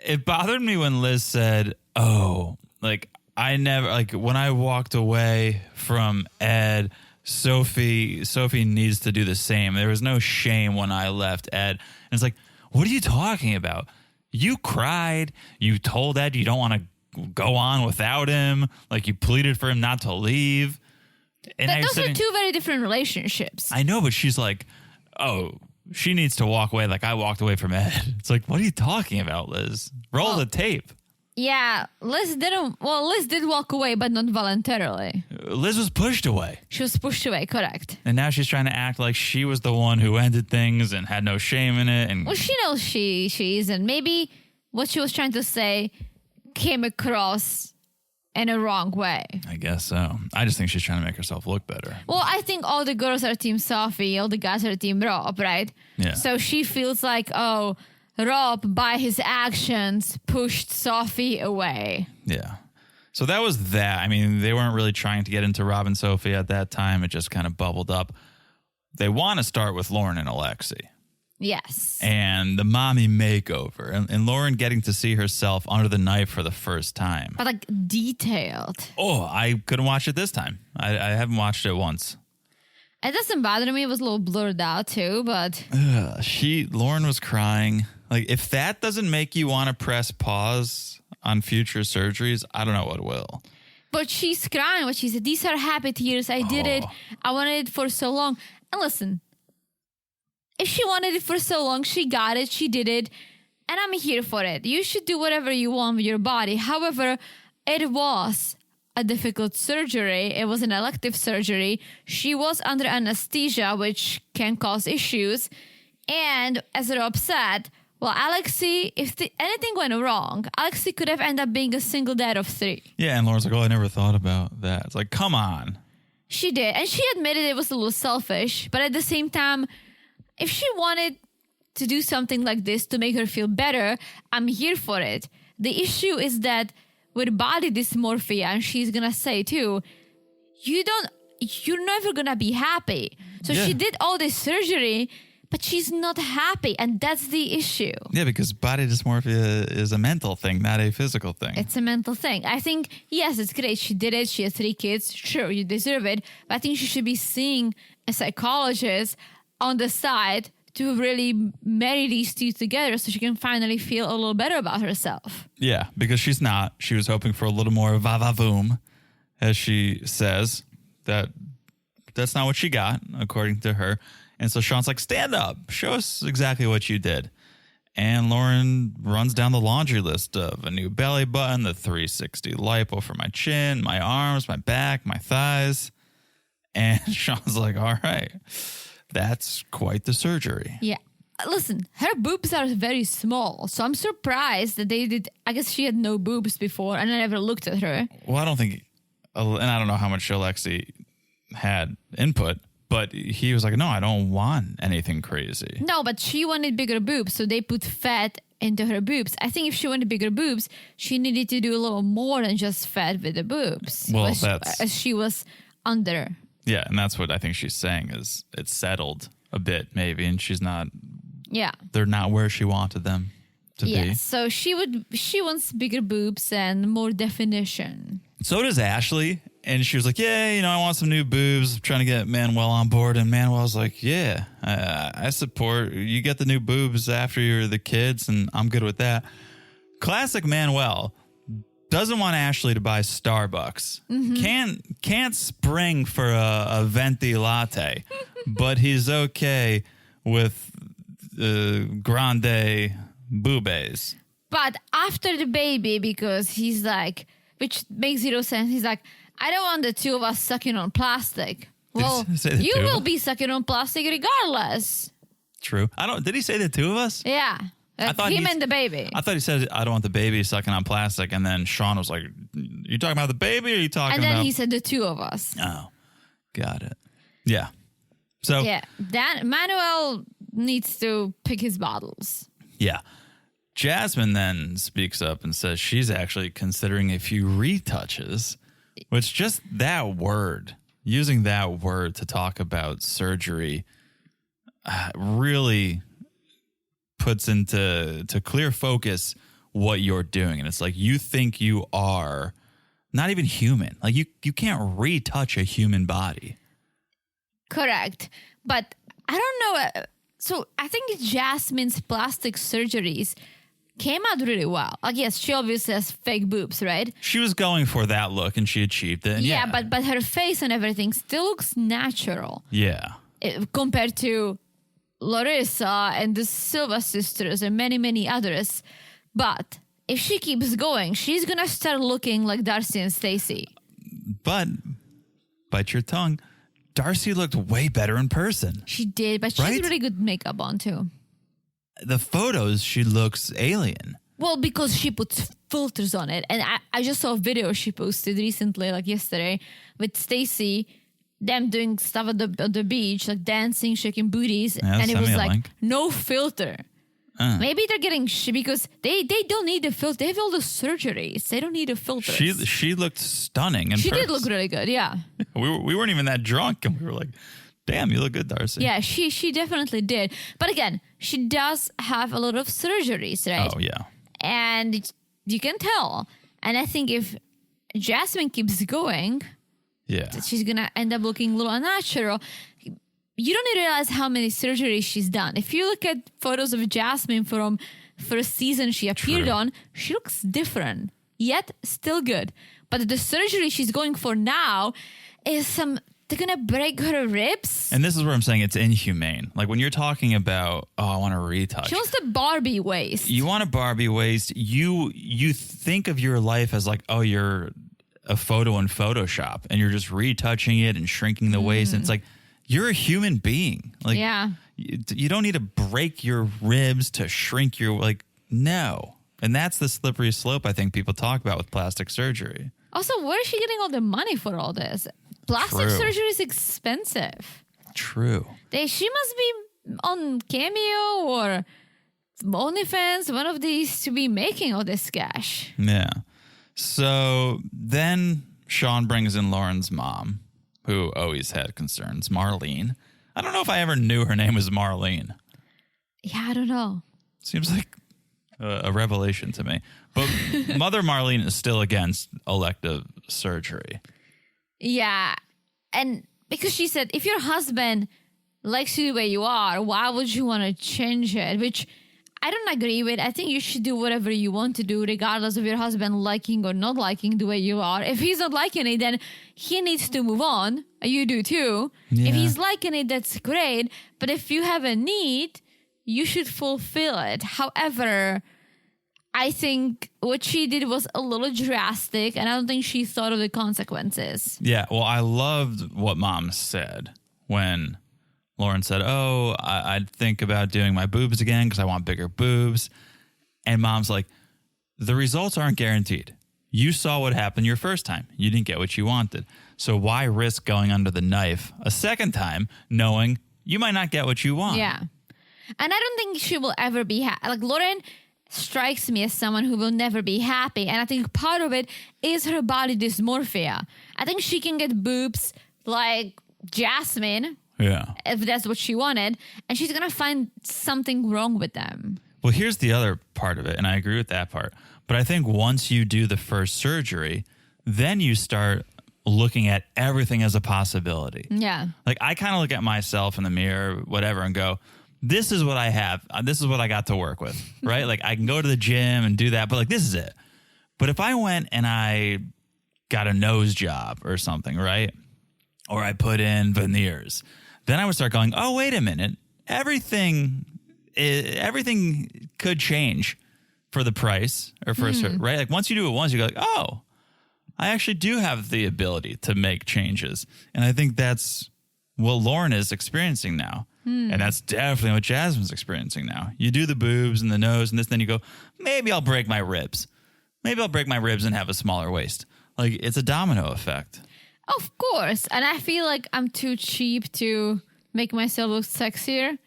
It bothered me when Liz said, oh, like I never, like when I walked away from Ed, Sophie needs to do the same. There was no shame when I left Ed. And it's like, what are you talking about? You cried. You told Ed you don't want to go on without him. Like you pleaded for him not to leave. And Those are two very different relationships. I know, but she's like, oh, she needs to walk away like I walked away from Ed. It's like, what are you talking about, Liz? Roll the tape. Yeah, Liz did walk away, but not voluntarily. Liz was pushed away. She was pushed away, correct. And now she's trying to act like she was the one who ended things and had no shame in it. And well, she knows she isn't. Maybe what she was trying to say came across in a wrong way. I guess so. I just think she's trying to make herself look better. Well, I think all the girls are Team Sophie, all the guys are Team Rob, right? Yeah. So she feels like, oh, Rob, by his actions, pushed Sophie away. Yeah. So that was that. I mean, they weren't really trying to get into Rob and Sophie at that time. It just kind of bubbled up. They want to start with Loren and Alexei. Yes. And the mommy makeover. And Loren getting to see herself under the knife for the first time. But like detailed. Oh, I couldn't watch it this time. I haven't watched it once. It doesn't bother me. It was a little blurred out too, but... Loren was crying. Like, if that doesn't make you want to press pause on future surgeries, I don't know what will. But she's crying. What she said, these are happy tears. I did it. I wanted it for so long. And listen, if she wanted it for so long, she got it. She did it. And I'm here for it. You should do whatever you want with your body. However, it was a difficult surgery. It was an elective surgery. She was under anesthesia, which can cause issues. And as Rob said, well, Alexei, if anything went wrong, Alexei could have ended up being a single dad of 3. Yeah, and Lauren's like, oh, I never thought about that. It's like, come on. She did. And she admitted it was a little selfish. But at the same time, if she wanted to do something like this to make her feel better, I'm here for it. The issue is that with body dysmorphia, and she's going to say too, you're never going to be happy. So she did all this surgery, but she's not happy, and that's the issue. Yeah, because body dysmorphia is a mental thing, not a physical thing. It's a mental thing. I think, yes, it's great. She did it. She has 3 kids. Sure, you deserve it. But I think she should be seeing a psychologist on the side to really marry these 2 together so she can finally feel a little better about herself. Yeah, because she's not. She was hoping for a little more va-va-voom, as she says. That's not what she got, according to her. And so Sean's like, stand up. Show us exactly what you did. And Loren runs down the laundry list of a new belly button, the 360 lipo for my chin, my arms, my back, my thighs. And Sean's like, all right, that's quite the surgery. Yeah. Listen, her boobs are very small. So I'm surprised that they did. I guess she had no boobs before and I never looked at her. Well, I don't think, and I don't know how much Alexei had input, But he was like, no, I don't want anything crazy. No, but she wanted bigger boobs, so they put fat into her boobs. I think if she wanted bigger boobs, she needed to do a little more than just fat with the boobs. Well, as she was under. Yeah, and that's what I think she's saying is it's settled a bit maybe, and she's not. Yeah, they're not where she wanted them to be. So she wants bigger boobs and more definition. So does Ashley. And she was like, yeah, I want some new boobs. I'm trying to get Manuel on board. And Manuel's like, yeah, I support. You get the new boobs after you're the kids, and I'm good with that. Classic Manuel doesn't want Ashley to buy Starbucks. Can't spring for a venti latte, but he's okay with grande boobes. But after the baby, because he's like, which makes zero sense, he's like, I don't want the two of us sucking on plastic. Well, you will be sucking on plastic regardless. True. Did he say the two of us? Yeah. Him and the baby. I thought he said, I don't want the baby sucking on plastic. And then Sean was like, you talking about the baby or are you talking about? And then he said the two of us. Oh, got it. Yeah. So. Yeah. Manuel needs to pick his bottles. Yeah. Jasmine then speaks up and says she's actually considering a few retouches, which just that word, using that word to talk about surgery really puts into clear focus what you're doing. And it's like you think you are not even human. Like you can't retouch a human body. Correct. But I don't know. So I think Jasmine's plastic surgeries came out really well. Like, yes, she obviously has fake boobs, right? She was going for that look and she achieved it. Yeah, but her face and everything still looks natural. Yeah. Compared to Larissa and the Silva sisters and many, many others. But if she keeps going, she's going to start looking like Darcy and Stacey. But, bite your tongue, Darcy looked way better in person. She did, but she had really good makeup on too. The photos, she looks alien. Well, because she puts filters on it. And I just saw a video she posted recently, like yesterday, with Stacey, them doing stuff at the beach, like dancing, shaking booties. Yeah, and it was like, link. no filter. Maybe they're getting because they don't need a filter. They have all the surgeries. They don't need a filter. She looked stunning. She did look really good, yeah. we weren't even that drunk, and we were like, damn, you look good, Darcy. Yeah, she definitely did. But again, she does have a lot of surgeries, right? Oh, yeah. And you can tell. And I think if Jasmine keeps going, she's going to end up looking a little unnatural. You don't realize how many surgeries she's done. If you look at photos of Jasmine from first season she appeared on, she looks different, yet still good. But the surgery she's going for now is they're going to break her ribs. And this is where I'm saying it's inhumane. Like when you're talking about, I want to retouch. She wants the Barbie waist. You want a Barbie waist. You think of your life as like, you're a photo in Photoshop and you're just retouching it and shrinking the waist. And it's like, you're a human being. Like, you don't need to break your ribs to shrink your, no. And that's the slippery slope I think people talk about with plastic surgery. Also, where is she getting all the money for all this? Plastic surgery is expensive. True. She must be on Cameo or OnlyFans, one of these, to be making all this cash. Yeah. So then Sean brings in Loren's mom, who always had concerns, Marlene. I don't know if I ever knew her name was Marlene. Yeah, I don't know. Seems like a revelation to me. But Mother Marlene is still against elective surgery. Yeah. And because she said, if your husband likes you the way you are, why would you want to change it? Which I don't agree with. I think you should do whatever you want to do, regardless of your husband liking or not liking the way you are. If he's not liking it, then he needs to move on. You do too. Yeah. If he's liking it, that's great. But if you have a need, you should fulfill it. However, I think what she did was a little drastic, and I don't think she thought of the consequences. Yeah, well, I loved what Mom said when Loren said, I'd think about doing my boobs again because I want bigger boobs. And Mom's like, the results aren't guaranteed. You saw what happened your first time. You didn't get what you wanted. So why risk going under the knife a second time knowing you might not get what you want? Yeah. And I don't think she will ever be happy. Like, Loren strikes me as someone who will never be happy. And I think part of it is her body dysmorphia. I think she can get boobs like Jasmine. Yeah. If that's what she wanted. And she's going to find something wrong with them. Well, here's the other part of it. And I agree with that part. But I think once you do the first surgery, then you start looking at everything as a possibility. Yeah. Like, I kind of look at myself in the mirror, whatever, and go, this is what I have. This is what I got to work with, right? Like, I can go to the gym and do that, but like, this is it. But if I went and I got a nose job or something, right? Or I put in veneers, then I would start going, oh, wait a minute. Everything could change for the price or for a certain, right? Like, once you do it once, you go like, oh, I actually do have the ability to make changes. And I think that's what Loren is experiencing now. And that's definitely what Jasmine's experiencing now. You do the boobs and the nose and this, then you go, maybe I'll break my ribs. Maybe I'll break my ribs and have a smaller waist. Like, it's a domino effect. Of course. And I feel like I'm too cheap to make myself look sexier.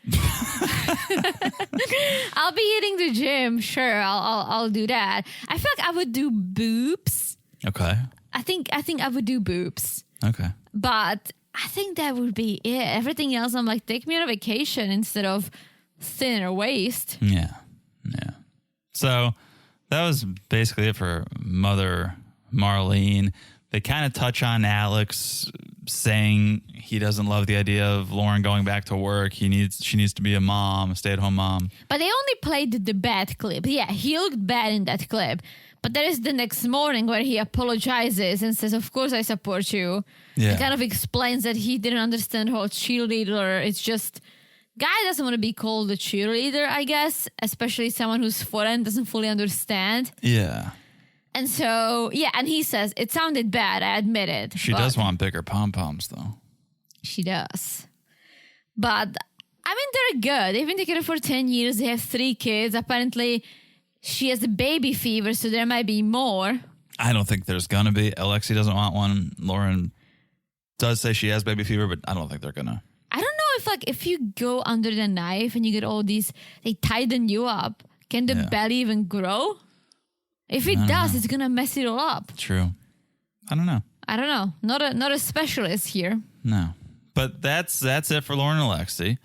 I'll be hitting the gym. Sure, I'll do that. I feel like I would do boobs. Okay. I think I would do boobs. Okay. But I think that would be it. Everything else, I'm like, take me on a vacation instead of thinner waist. Yeah. Yeah. So that was basically it for Mother Marlene. They kind of touch on Alex saying he doesn't love the idea of Loren going back to work. She needs to be a mom, a stay-at-home mom. But they only played the bad clip. Yeah, he looked bad in that clip. But there is the next morning where he apologizes and says, of course I support you. Yeah. He kind of explains that he didn't understand how cheerleader. It's just, guy doesn't want to be called a cheerleader, I guess. Especially someone who's foreign, doesn't fully understand. Yeah. And so, yeah, and he says, it sounded bad, I admit it. She does want bigger pom-poms, though. She does. But, I mean, they're good. They've been together for 10 years. They have 3 kids. Apparently, she has a baby fever, so there might be more. I don't think there's going to be. Alexei doesn't want one. Loren does say she has baby fever, but I don't think they're going to. I don't know if you go under the knife and you get all these, they tighten you up, can the belly even grow? If it does, it's going to mess it all up. True. I don't know. Not a specialist here. No. But that's it for Loren and Alexei.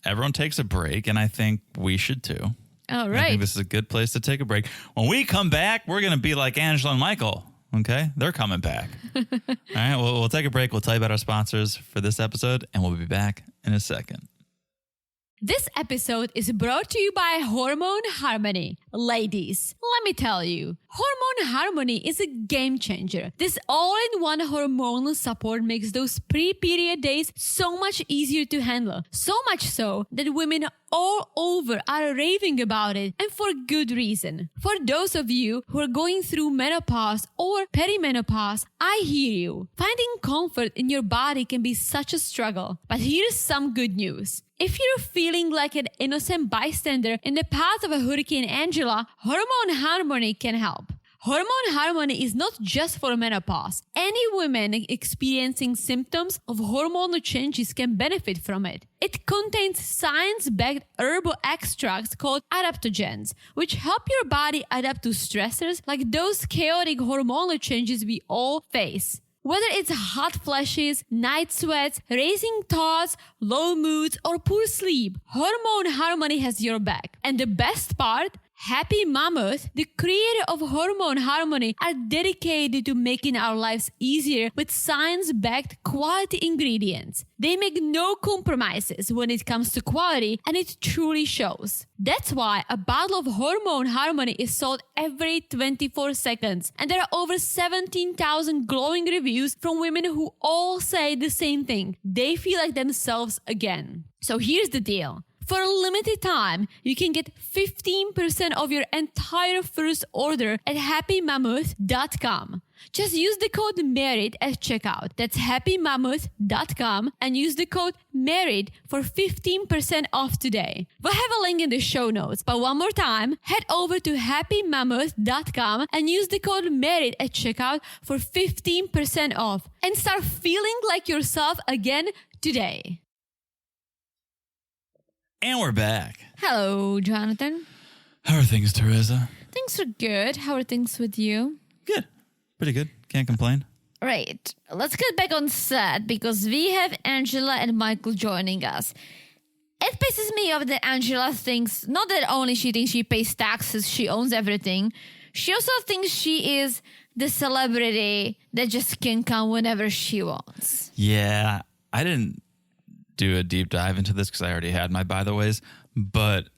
Everyone takes a break, and I think we should too. All right. I think this is a good place to take a break. When we come back, we're going to be like Angela and Michael. Okay? They're coming back. All right? We'll take a break. We'll tell you about our sponsors for this episode, and we'll be back in a second. This episode is brought to you by Hormone Harmony. Ladies, let me tell you, Hormone Harmony is a game changer. This all-in-one hormonal support makes those pre-period days so much easier to handle. So much so that women all over are raving about it, and for good reason. For those of you who are going through menopause or perimenopause, I hear you. Finding comfort in your body can be such a struggle. But here's some good news. If you're feeling like an innocent bystander in the path of a Hurricane Angela, Hormone Harmony can help. Hormone Harmony is not just for menopause. Any woman experiencing symptoms of hormonal changes can benefit from it. It contains science-backed herbal extracts called adaptogens, which help your body adapt to stressors like those chaotic hormonal changes we all face. Whether it's hot flashes, night sweats, racing thoughts, low moods, or poor sleep, Hormone Harmony has your back. And the best part? Happy Mammoth, the creator of Hormone Harmony, are dedicated to making our lives easier with science-backed quality ingredients. They make no compromises when it comes to quality, and it truly shows. That's why a bottle of Hormone Harmony is sold every 24 seconds, and there are over 17,000 glowing reviews from women who all say the same thing. They feel like themselves again. So here's the deal. For a limited time, you can get 15% of your entire first order at happymammoth.com. Just use the code MARRIED at checkout. That's happymammoth.com and use the code MARRIED for 15% off today. We'll have a link in the show notes, but one more time, head over to happymammoth.com and use the code MARRIED at checkout for 15% off and start feeling like yourself again today. And we're back. Hello, Jonathan. How are things, Teresa? Things are good. How are things with you? Good. Pretty good. Can't complain. Right. Let's get back on set because we have Angela and Michael joining us. It pisses me off that Angela thinks, not that only she thinks she pays taxes, she owns everything. She also thinks she is the celebrity that just can come whenever she wants. Yeah. I didn't do a deep dive into this because I already had my by the ways, but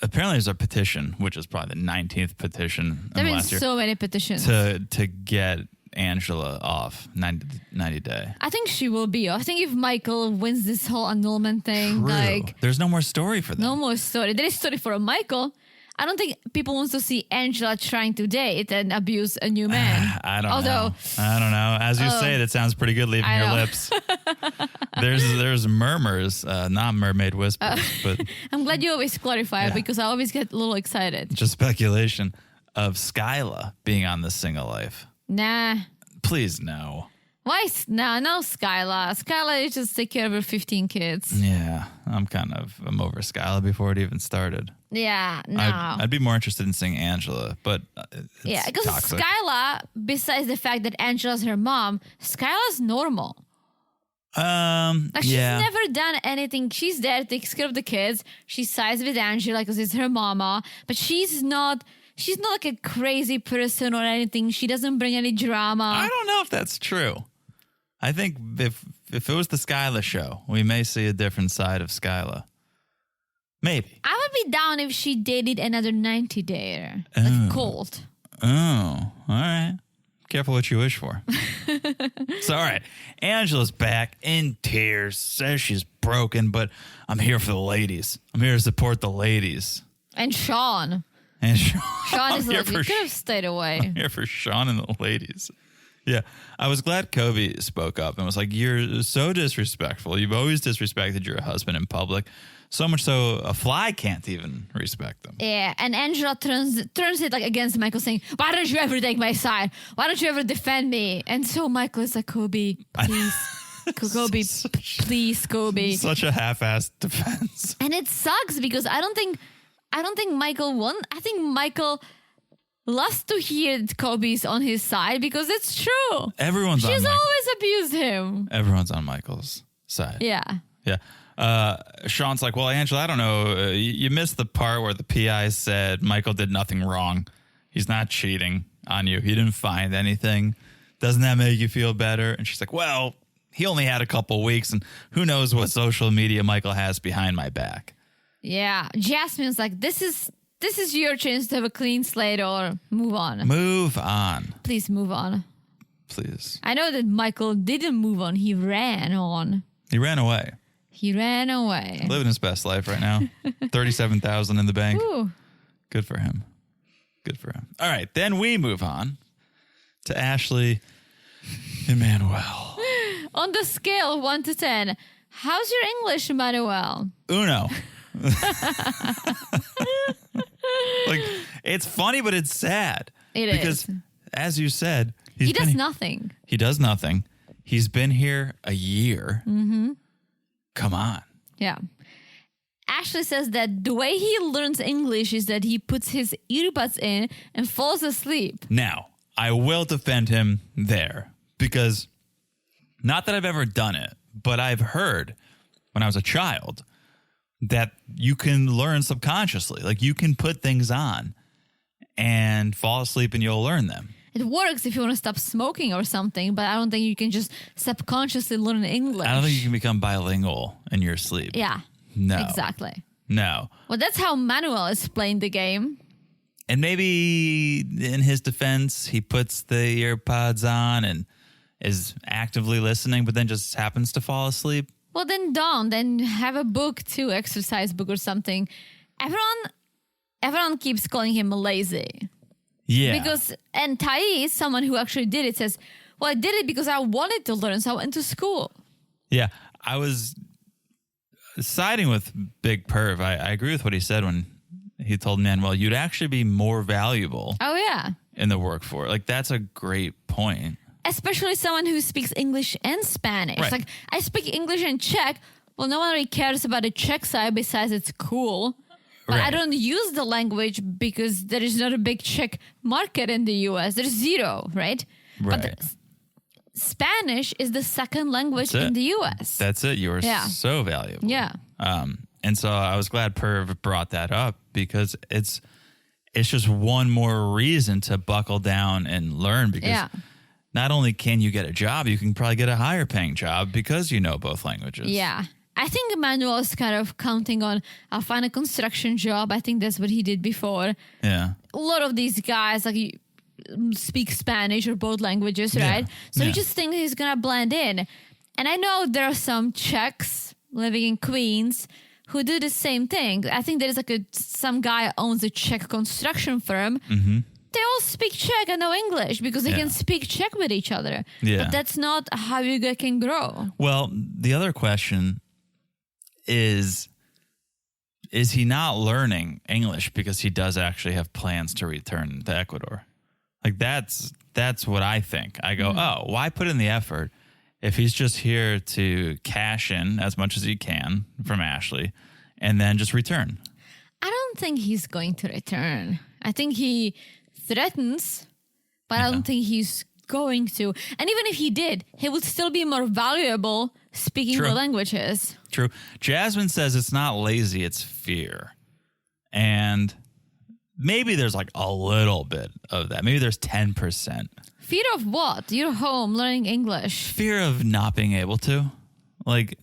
apparently there's a petition, which is probably the 19th petition There in the have last been year, so many petitions. to get Angela off 90 day. I think she will be. I think if Michael wins this whole annulment thing, True. like There's no more story for them. no more story. There is story for Michael. I don't think people want to see Angela trying to date and abuse a new man. I don't know. As you say, that sounds pretty good leaving I your know. lips. There's murmurs, not mermaid whispers, but I'm glad you always clarify because I always get a little excited. just speculation of Skyla being on this single life. Nah. Please no. Why? No, Skyla. Skyla is just take care of her 15 kids. Yeah, I'm over Skyla before it even started. Yeah, no. I'd be more interested in seeing Angela, but it's because toxic. Skyla, besides the fact that Angela's her mom, Skyla's normal. She's never done anything. She's there, takes care of the kids. She sides with Angela because it's her mama, but she's not like a crazy person or anything. She doesn't bring any drama. I don't know if that's true. I think if it was the Skyla show, we may see a different side of Skyla. Maybe. I would be down if she dated another 90-dayer. Like Colt. Oh, all right. Careful what you wish for. So, all right. Angela's back in tears, says she's broken, but I'm here for the ladies. I'm here to support the ladies. And Sean. And Sean is like, you could have stayed away. I'm here for Sean and the ladies. Yeah. I was glad Kobe spoke up and was like, you're so disrespectful. You've always disrespected your husband in public. So much so a fly can't even respect them. Yeah, and Angela turns it like against Michael, saying, why don't you ever take my side? Why don't you ever defend me? And so Michael is like, Kobe, please. Kobe, please, Kobe. Such a half-assed defense. And it sucks because I don't think Michael won. I think Michael loves to hear that Kobe's on his side because it's true. She's always abused him. Everyone's on Michael's side. Yeah. Yeah. Sean's like, well, Angela, I don't know. You missed the part where the PI said Michael did nothing wrong. He's not cheating on you. He didn't find anything. Doesn't that make you feel better? And she's like, well, he only had a couple weeks, and who knows what social media Michael has behind my back. Yeah. Jasmine's like, this is your chance to have a clean slate or move on. Move on. Please move on. Please. I know that Michael didn't move on. He ran on. He ran away. He ran away. Living his best life right now. 37,000 in the bank. Ooh. Good for him. Good for him. All right, then we move on to Ashley and Manuel. On the scale of 1 to 10, how's your English, Manuel? Uno. Like, it's funny, but it's sad. Because, as you said, he does nothing. He does nothing. He's been here a year. Mm-hmm. Come on. Yeah. Ashley says that the way he learns English is that he puts his earbuds in and falls asleep. Now, I will defend him there because not that I've ever done it, but I've heard when I was a child that you can learn subconsciously. Like you can put things on and fall asleep and you'll learn them. It works if you want to stop smoking or something, but I don't think you can just subconsciously learn English. I don't think you can become bilingual in your sleep. Yeah. No. Exactly. No. Well, that's how Manuel is playing the game. And maybe in his defense, he puts the earpods on and is actively listening, but then just happens to fall asleep. Well, then don't. Then have a book too, exercise book or something. Everyone keeps calling him lazy. Yeah. And Thais, someone who actually did it, says, well, I did it because I wanted to learn, so I went to school. Yeah. I was siding with Big Perv. I agree with what he said when he told Manuel, you'd actually be more valuable. Oh, yeah. In the workforce. Like, that's a great point. Especially someone who speaks English and Spanish. Right. Like, I speak English and Czech. Well, no one really cares about the Czech side besides it's cool. But I don't use the language because there is not a big Czech market in the US. There's zero, right? Right. But Spanish is the second language in the US. That's it. You are so valuable. Yeah. And so I was glad Perv brought that up because it's just one more reason to buckle down and learn because not only can you get a job, you can probably get a higher paying job because you know both languages. Yeah. I think Manuel is kind of counting on, I'll find a construction job. I think that's what he did before. Yeah. A lot of these guys speak Spanish or both languages, right? So he just thinks he's going to blend in. And I know there are some Czechs living in Queens who do the same thing. I think there's some guy owns a Czech construction firm. Mm-hmm. They all speak Czech and know English because they can speak Czech with each other. Yeah. But that's not how you can grow. Well, the other question is he not learning English because he does actually have plans to return to Ecuador? Like that's what I think. I go, why put in the effort if he's just here to cash in as much as he can from Ashley and then just return? I don't think he's going to return. I think he threatens, but I don't think he's going to. And even if he did, he would still be more valuable speaking more languages. True. Jasmine says it's not lazy, it's fear. And maybe there's like a little bit of that. Maybe there's 10%. Fear of what? You're home learning English. Fear of not being able to. Like,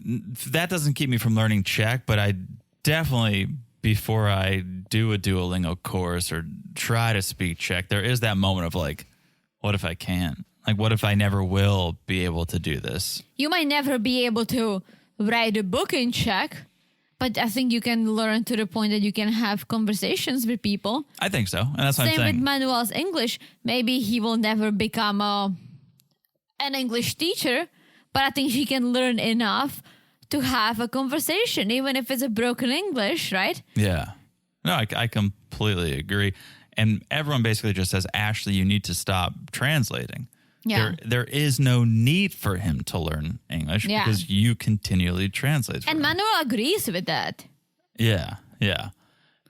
that doesn't keep me from learning Czech, but I definitely, before I do a Duolingo course or try to speak Czech, there is that moment of like, what if I can't? Like, what if I never will be able to do this? You might never be able to write a book in Czech, but I think you can learn to the point that you can have conversations with people. I think so. And that's what I'm saying. Same with Manuel's English. Maybe he will never become an English teacher, but I think he can learn enough to have a conversation, even if it's a broken English, right? Yeah. No, I completely agree. And everyone basically just says, Ashley, you need to stop translating. Yeah. There is no need for him to learn English because you continually translate. And Manuel agrees with that. Yeah, yeah.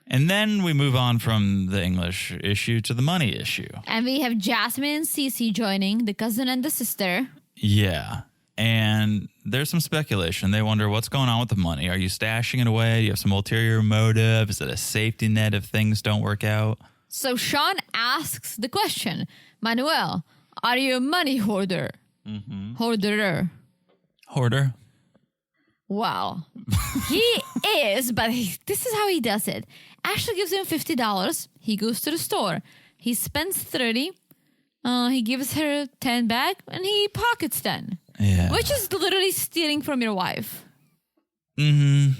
And then we move on from the English issue to the money issue. And we have Jasmine and Cece joining, the cousin and the sister. Yeah. And there's some speculation. They wonder what's going on with the money. Are you stashing it away? Do you have some ulterior motive? Is it a safety net if things don't work out? So Sean asks the question, Manuel, are you a money hoarder? Mm-hmm. Hoarder. Wow. He is, but this is how he does it. Ashley gives him $50. He goes to the store. He spends $30. He gives her 10 back, and he pockets 10. Yeah. Which is literally stealing from your wife. Mm-hmm.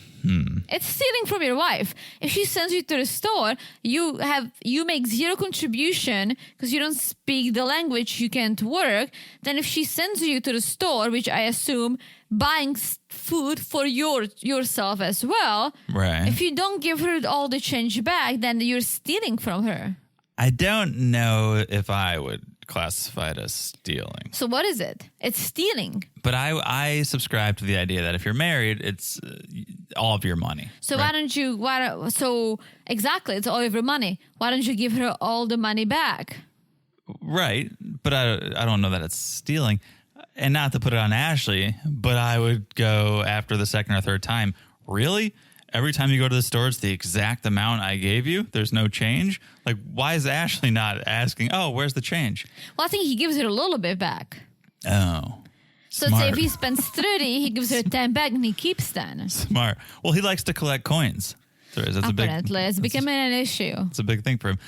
It's stealing from your wife. If she sends you to the store, you make zero contribution because you don't speak the language, you can't work. Then if she sends you to the store, which I assume buying food for yourself as well, right? If you don't give her all the change back, then you're stealing from her. I don't know if I would classify it as stealing. So what is it? It's stealing. But I subscribe to the idea that if you're married, it's all of your money. So right? Exactly, it's all of your money. Why don't you give her all the money back? Right, but I don't know that it's stealing. And not to put it on Ashley, but I would go after the second or third time. Really? Every time you go to the store, it's the exact amount I gave you? There's no change? Like, why is Ashley not asking, oh, where's the change? Well, I think he gives her a little bit back. Oh, so say if he spends 30, he gives her 10 back and he keeps 10. Smart. Well, he likes to collect coins. Apparently, it's becoming an issue. It's a big thing for him.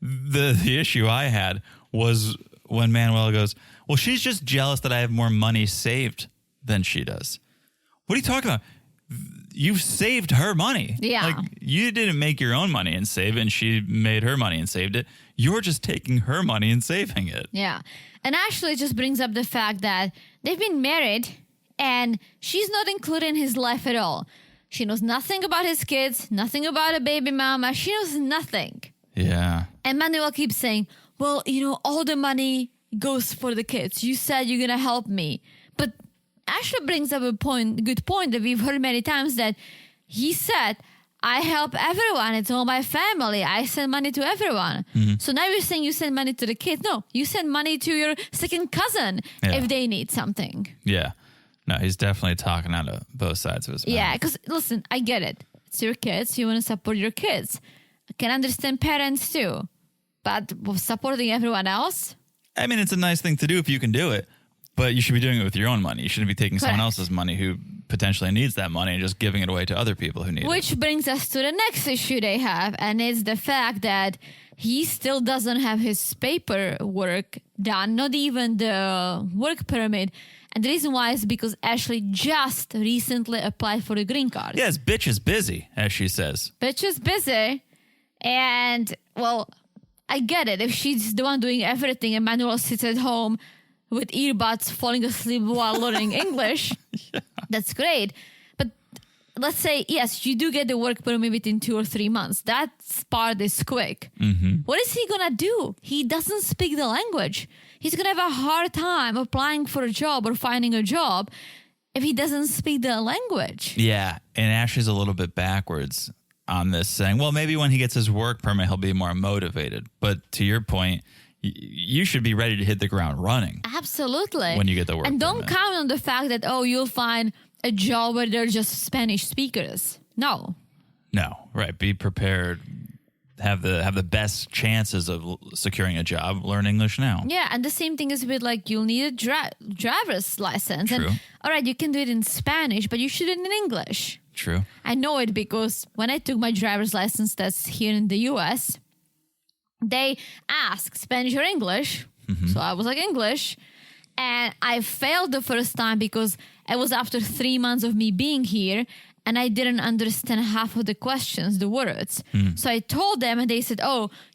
The issue I had was when Manuel goes, well, she's just jealous that I have more money saved than she does. What are you talking about? you've saved her money. Yeah. Like, you didn't make your own money and save it, and she made her money and saved it. You're just taking her money and saving it. Yeah. And actually it just brings up the fact that they've been married and she's not included in his life at all. She knows nothing about his kids, nothing about a baby mama. She knows nothing. Yeah. And Manuel keeps saying, well, all the money goes for the kids. You said you're going to help me. But Ashley brings up a good point that we've heard many times, that he said, I help everyone. It's all my family. I send money to everyone. Mm-hmm. So now you're saying you send money to the kids. No, you send money to your second cousin if they need something. Yeah. No, he's definitely talking out of both sides of his mouth. Yeah, because listen, I get it. It's your kids. You want to support your kids. I can understand parents too. But supporting everyone else? I mean, it's a nice thing to do if you can do it. But you should be doing it with your own money. You shouldn't be taking someone else's money who potentially needs that money and just giving it away to other people who need it. Which brings us to the next issue they have, and it's the fact that he still doesn't have his paperwork done, not even the work permit. And the reason why is because Ashley just recently applied for the green card. Yes, bitch is busy, as she says. Bitch is busy. And, well, I get it. If she's the one doing everything and Manuel sits at home with earbuds falling asleep while learning English, that's great. But let's say, yes, you do get the work permit within 2 or 3 months. That part is quick. Mm-hmm. What is he going to do? He doesn't speak the language. He's going to have a hard time applying for a job or finding a job if he doesn't speak the language. Yeah, and Ashley's a little bit backwards on this, saying, well, maybe when he gets his work permit, he'll be more motivated. But to your point, you should be ready to hit the ground running. Absolutely. When you get the work and don't permit. count on the fact that, you'll find a job where they're just Spanish speakers. No, right. Be prepared. Have the best chances of securing a job. Learn English now. Yeah, and the same thing is with, like, you'll need a driver's license. True. And all right, you can do it in Spanish, but you should do it in English. True. I know it because when I took my driver's license test here in the US, they asked Spanish or English. Mm-hmm. So I was like English. And I failed the first time because it was after 3 months of me being here. And I didn't understand half of the questions, the words. So I told them and they said,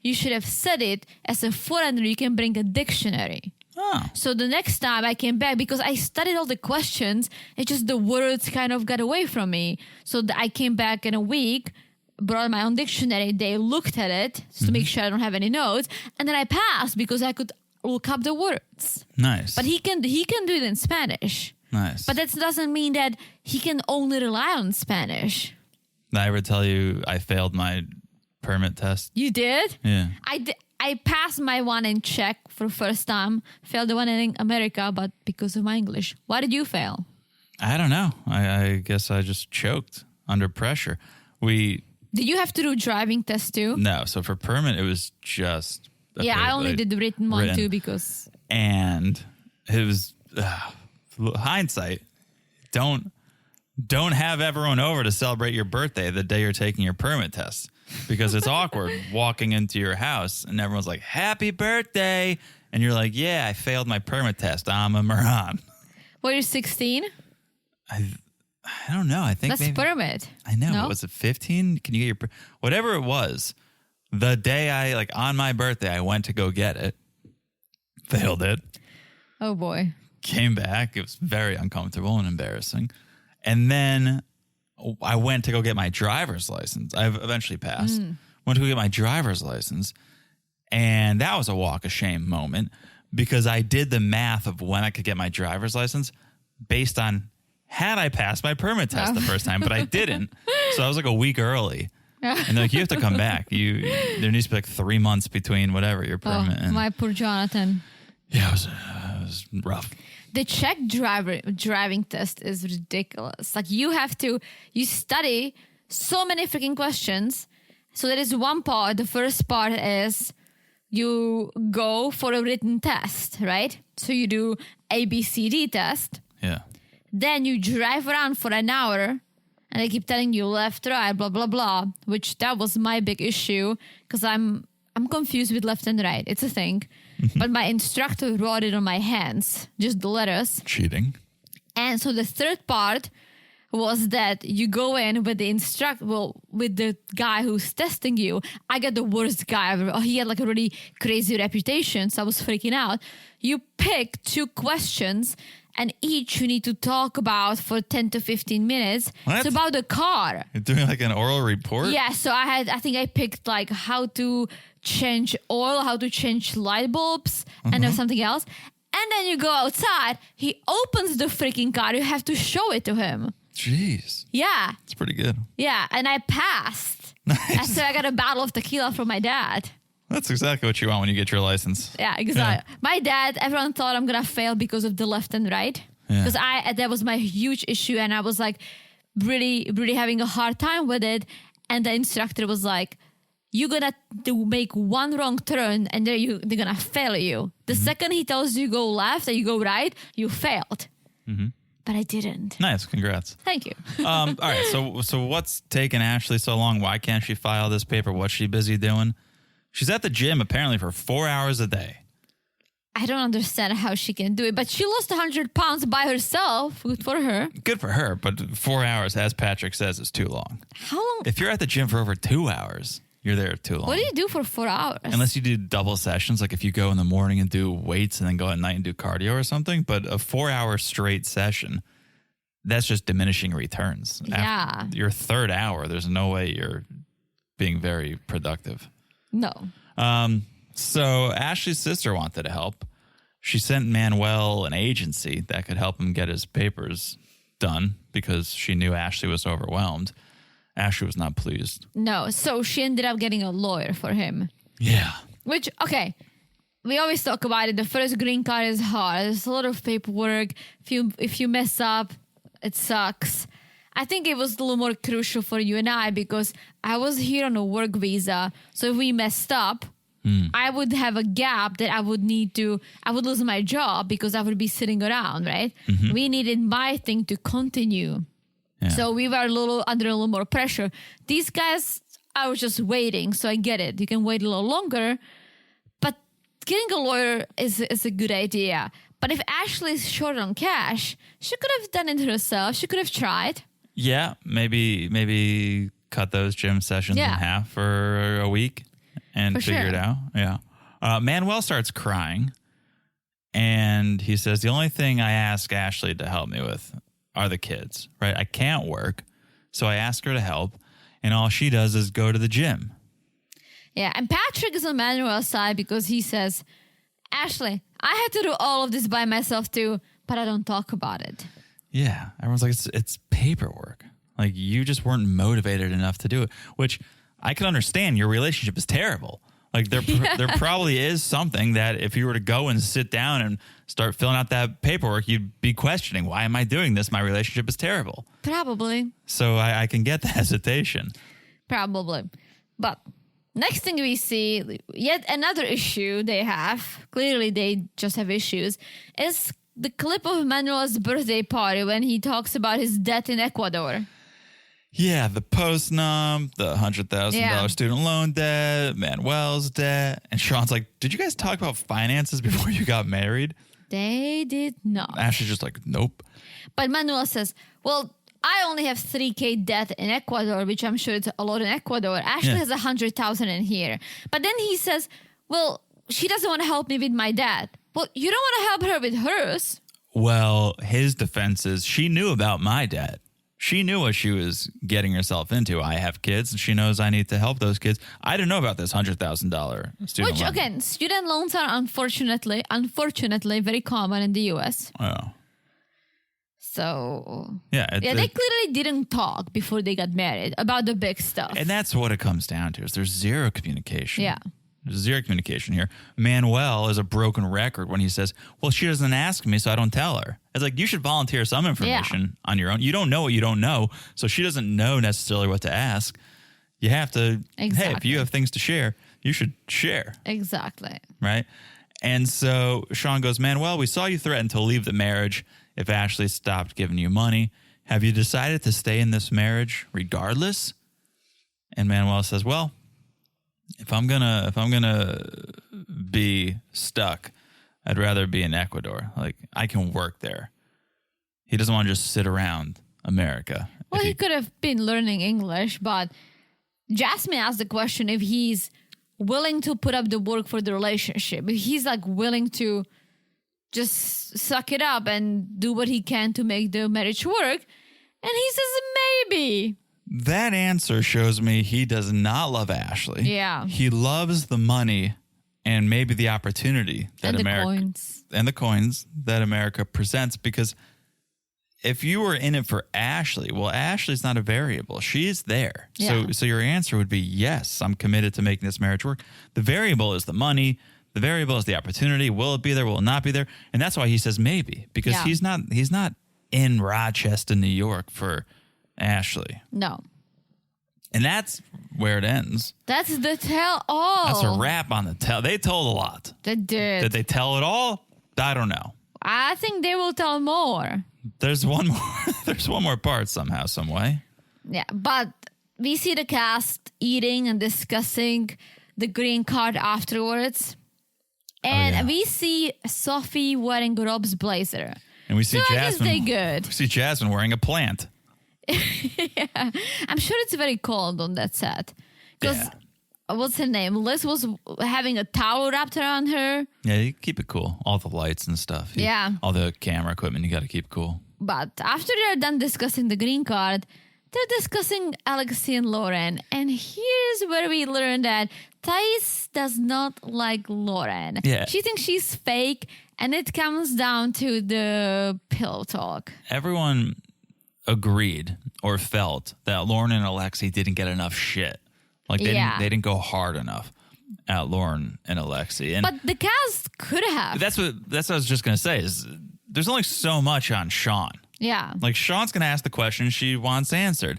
you should have said it as a foreigner. You can bring a dictionary. Oh. So the next time I came back, because I studied all the questions, it just the words kind of got away from me. So I came back in a week, brought my own dictionary. They looked at it to make sure I don't have any notes. And then I passed because I could look up the words. Nice. But he can do it in Spanish. Nice. But that doesn't mean that he can only rely on Spanish. Did I ever tell you I failed my permit test? You did? Yeah. I passed my one in Czech for the first time, failed the one in America, but because of my English. Why did you fail? I don't know. I guess I just choked under pressure. Did you have to do driving test too? No. So for permit, it was just... I only did the written one too because... And it was... hindsight, don't have everyone over to celebrate your birthday the day you're taking your permit test, because it's awkward walking into your house and everyone's like, happy birthday. And you're like, yeah, I failed my permit test. I'm a moron. Well, you're 16? I don't know. I think that's maybe, permit. I know. No? Was it 15? Can you get your... Whatever it was, the day on my birthday, I went to go get it. Failed it. Oh, boy. Came back. It was very uncomfortable and embarrassing. And then I went to go get my driver's license. I've eventually passed. Went to go get my driver's license. And that was a walk of shame moment because I did the math of when I could get my driver's license based on had I passed my permit test the first time, but I didn't. So I was like a week early. And they're like, you have to come back. There needs to be like 3 months between whatever your permit. Oh, my poor Jonathan. Yeah, it was rough. The Czech driving test is ridiculous. Like you study so many freaking questions. So there is one part. The first part is you go for a written test, right? So you do ABCD test. Yeah. Then you drive around for an hour and they keep telling you left, right, blah, blah, blah, which that was my big issue because I'm confused with left and right. It's a thing. But my instructor wrote it on my hands, just the letters. Cheating. And so the third part was that you go in with with the guy who's testing you. I got the worst guy ever. He had like a really crazy reputation, so I was freaking out. You pick 2 questions, and each you need to talk about for 10 to 15 minutes. What? It's about the car. You're doing like an oral report? Yeah, so I think I picked like how to change oil, how to change light bulbs, and there's something else. And then you go outside, he opens the freaking car, you have to show it to him. Jeez. Yeah. It's pretty good. Yeah, and I passed. Nice. So I got a bottle of tequila from my dad. That's exactly what you want when you get your license. Yeah, exactly. Yeah. My dad, everyone thought I'm going to fail because of the left and right. Because that was my huge issue, and I was like really, really having a hard time with it. And the instructor was like, you're going to make one wrong turn and they're going to fail you. The second he tells you go left and you go right, you failed. But I didn't. Nice. Congrats. Thank you. All right. So what's taking Ashley so long? Why can't she file this paper? What's she busy doing? She's at the gym apparently for 4 hours a day. I don't understand how she can do it, but she lost 100 pounds by herself. Good for her. Good for her. But 4 hours, as Patrick says, is too long. How long? If you're at the gym for over 2 hours, you're there too long. What do you do for 4 hours? Unless you do double sessions, like if you go in the morning and do weights and then go at night and do cardio or something. But a 4 hour straight session, that's just diminishing returns. Yeah. After your third hour, there's no way you're being very productive. No. So Ashley's sister wanted to help. She sent Manuel an agency that could help him get his papers done because she knew Ashley was overwhelmed. Ashley was not pleased. No. So she ended up getting a lawyer for him. Yeah. Which, okay, we always talk about it. The first green card is hard. There's a lot of paperwork. If you mess up, it sucks. I think it was a little more crucial for you and I because I was here on a work visa. So if we messed up, I would have a gap that I would lose my job because I would be sitting around, right? We needed my thing to continue. Yeah. So we were under a little more pressure. These guys, I was just waiting. So I get it. You can wait a little longer. But getting a lawyer is a good idea. But if Ashley's short on cash, she could have done it herself. She could have tried. Yeah, maybe cut those gym sessions in half for a week and figure it out. Yeah. Manuel starts crying, and he says, the only thing I ask Ashley to help me with are the kids, right? I can't work, so I ask her to help, and all she does is go to the gym. Yeah, and Patrick is on Manuel's side because he says, Ashley, I had to do all of this by myself too, but I don't talk about it. Yeah, everyone's like, it's paperwork. Like, you just weren't motivated enough to do it, which I can understand. Your relationship is terrible. Like, there probably is something that if you were to go and sit down and start filling out that paperwork, you'd be questioning, why am I doing this? My relationship is terrible. Probably. So I can get the hesitation. Probably. But next thing we see, yet another issue they have, clearly they just have issues, is the clip of Manuel's birthday party when he talks about his debt in Ecuador. Yeah, the post-num, the $100,000 student loan debt, Manuel's debt. And Sean's like, did you guys talk about finances before you got married? They did not. Ashley's just like, nope. But Manuel says, well, I only have $3,000 debt in Ecuador, which I'm sure it's a lot in Ecuador. Ashley has $100,000 in here. But then he says, well, she doesn't want to help me with my debt. Well, you don't want to help her with hers. Well, his defense is she knew about my debt. She knew what she was getting herself into. I have kids, and she knows I need to help those kids. I didn't know about this $100,000 student loan. Which, again, student loans are unfortunately very common in the U.S. Oh. So, they clearly didn't talk before they got married about the big stuff. And that's what it comes down to, is there's zero communication. Yeah. There's zero communication here. Manuel is a broken record when he says, well, she doesn't ask me, so I don't tell her. It's like, you should volunteer some information on your own. You don't know what you don't know, so she doesn't know necessarily what to ask. You have to, hey, if you have things to share, you should share. Exactly. Right? And so Sean goes, Manuel, we saw you threaten to leave the marriage if Ashley stopped giving you money. Have you decided to stay in this marriage regardless? And Manuel says, well, if I'm gonna be stuck, I'd rather be in Ecuador. Like, I can work there. He doesn't want to just sit around America. Well, he could have been learning English, but Jasmine asked the question if he's willing to put up the work for the relationship. If he's like willing to just suck it up and do what he can to make the marriage work. And he says maybe. That answer shows me he does not love Ashley. Yeah. He loves the money and maybe the opportunity that the coins that America presents, because if you were in it for Ashley, well, Ashley's not a variable. She's there. Yeah. So your answer would be, yes, I'm committed to making this marriage work. The variable is the money. The variable is the opportunity. Will it be there? Will it not be there? And that's why he says maybe, because he's not in Rochester, New York for Ashley. No. And that's where it ends. That's the tell all. That's a wrap on the tell. They told a lot. They did. Did they tell it all? I don't know. I think they will tell more. There's one more. There's one more part somehow, some way. Yeah, but we see the cast eating and discussing the green card afterwards. And we see Sophie wearing Rob's blazer. And we see Jasmine. I guess they good. We see Jasmine wearing a plant. Yeah. I'm sure it's very cold on that set. Because what's her name? Liz was having a towel wrapped around her. Yeah, you keep it cool. All the lights and stuff. All the camera equipment, you got to keep cool. But after they're done discussing the green card, they're discussing Alexei and Loren. And here's where we learn that Thais does not like Loren. Yeah. She thinks she's fake, and it comes down to the pillow talk. Everyone agreed or felt that Loren and Alexei didn't get enough shit. Like they didn't go hard enough at Loren and Alexei. And but the cast could have. That's what I was just gonna say, is there's only so much on Sean. Yeah. Like Sean's gonna ask the question she wants answered.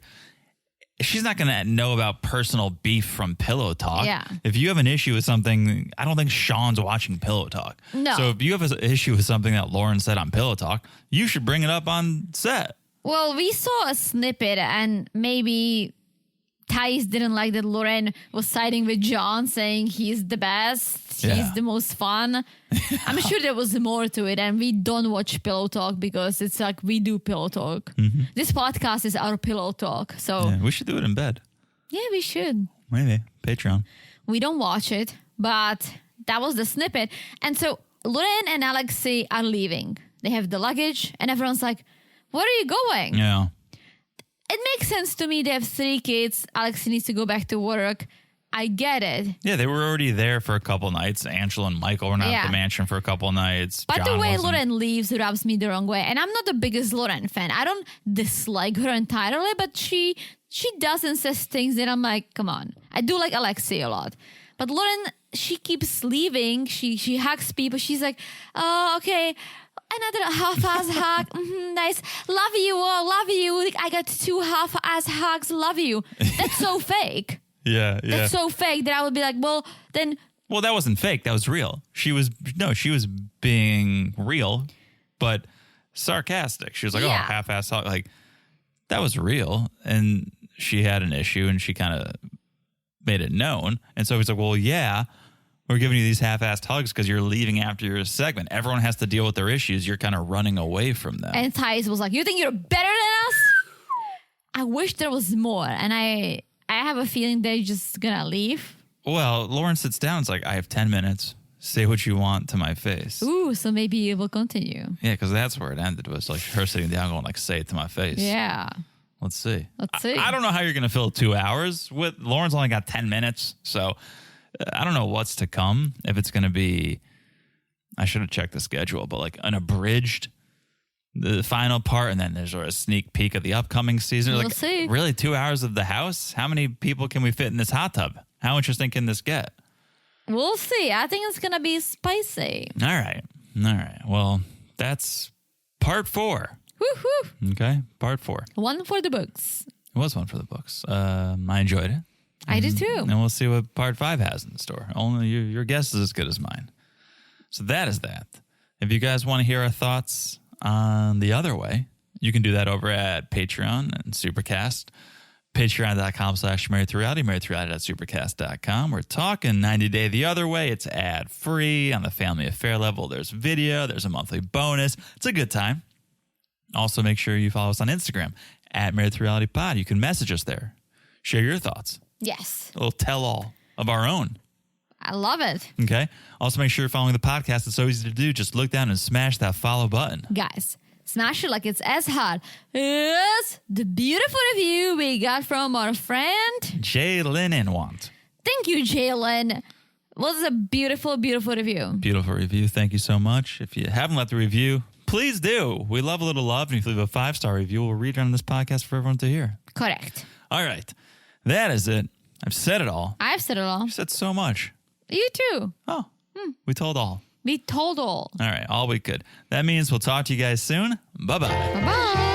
She's not gonna know about personal beef from Pillow Talk. Yeah. If you have an issue with something, I don't think Sean's watching Pillow Talk. No. So if you have an issue with something that Loren said on Pillow Talk, you should bring it up on set. Well, we saw a snippet, and maybe Thais didn't like that Loren was siding with John, saying he's the best, he's the most fun. I'm sure there was more to it, and we don't watch Pillow Talk because it's like we do Pillow Talk. Mm-hmm. This podcast is our Pillow Talk, so we should do it in bed. Yeah, we should. Maybe Patreon. We don't watch it, but that was the snippet. And so Loren and Alexei are leaving. They have the luggage, and everyone's like, "Where are you going?" Yeah. It makes sense to me. They have 3 kids. Alexei needs to go back to work. I get it. Yeah, they were already there for a couple nights. Angela and Michael were not at the mansion for a couple nights. But John the way wasn't. Loren leaves rubs me the wrong way. And I'm not the biggest Loren fan. I don't dislike her entirely, but she does and says things that I'm like, come on. I do like Alexei a lot. But Loren, she keeps leaving. She hugs people. She's like, oh, okay. Another half-ass hug. Nice. Love you all. Love you. I got 2 half-ass hugs. Love you. That's so fake. Yeah. That's so fake that I would be like, well, then. Well, that wasn't fake. That was real. She was being real, but sarcastic. She was like, oh, half-ass hug. Like, that was real. And she had an issue, and she kind of made it known. And so he's like, well, yeah. We're giving you these half-assed hugs because you're leaving after your segment. Everyone has to deal with their issues. You're kind of running away from them. And Thais was like, you think you're better than us? I wish there was more. And I have a feeling they're just going to leave. Well, Loren sits down. It's like, I have 10 minutes. Say what you want to my face. Ooh, so maybe it will continue. Yeah, because that's where it ended. Was like her sitting down going like, say it to my face. Yeah. Let's see. I don't know how you're going to fill 2 hours. Loren's only got 10 minutes. So I don't know what's to come. If it's going to be, I should have checked the schedule, but like an abridged, the final part, and then there's a sneak peek of the upcoming season. We'll like, see. Really, 2 hours of the house? How many people can we fit in this hot tub? How interesting can this get? We'll see. I think it's going to be spicy. All right. Well, that's part 4. Woo-hoo. Okay, part 4. One for the books. It was one for the books. I enjoyed it. I did too. And we'll see what part 5 has in store. Only your guess is as good as mine. So that is that. If you guys want to hear our thoughts on The Other Way, you can do that over at Patreon and Supercast. Patreon.com/marriedtoreality, marriedtoreality.supercast.com. We're talking 90 Day The Other Way. It's ad-free on the family affair level. There's video. There's a monthly bonus. It's a good time. Also, make sure you follow us on Instagram at Married to Reality Pod. You can message us there. Share your thoughts. Yes. A little tell-all of our own. I love it. Okay. Also, make sure you're following the podcast. It's so easy to do. Just look down and smash that follow button. Guys, smash it like it's as hot as the beautiful review we got from our friend Jalen and Want. Thank you, Jalen. Was a beautiful, beautiful review. Beautiful review. Thank you so much. If you haven't left a review, please do. We love a little love. And if you leave a 5-star review, we'll read it on this podcast for everyone to hear. Correct. All right. That is it. I've said it all. I've said it all. You've said so much. You too. Oh, we told all. We told all. All right. All we could. That means we'll talk to you guys soon. Bye-bye. Bye-bye.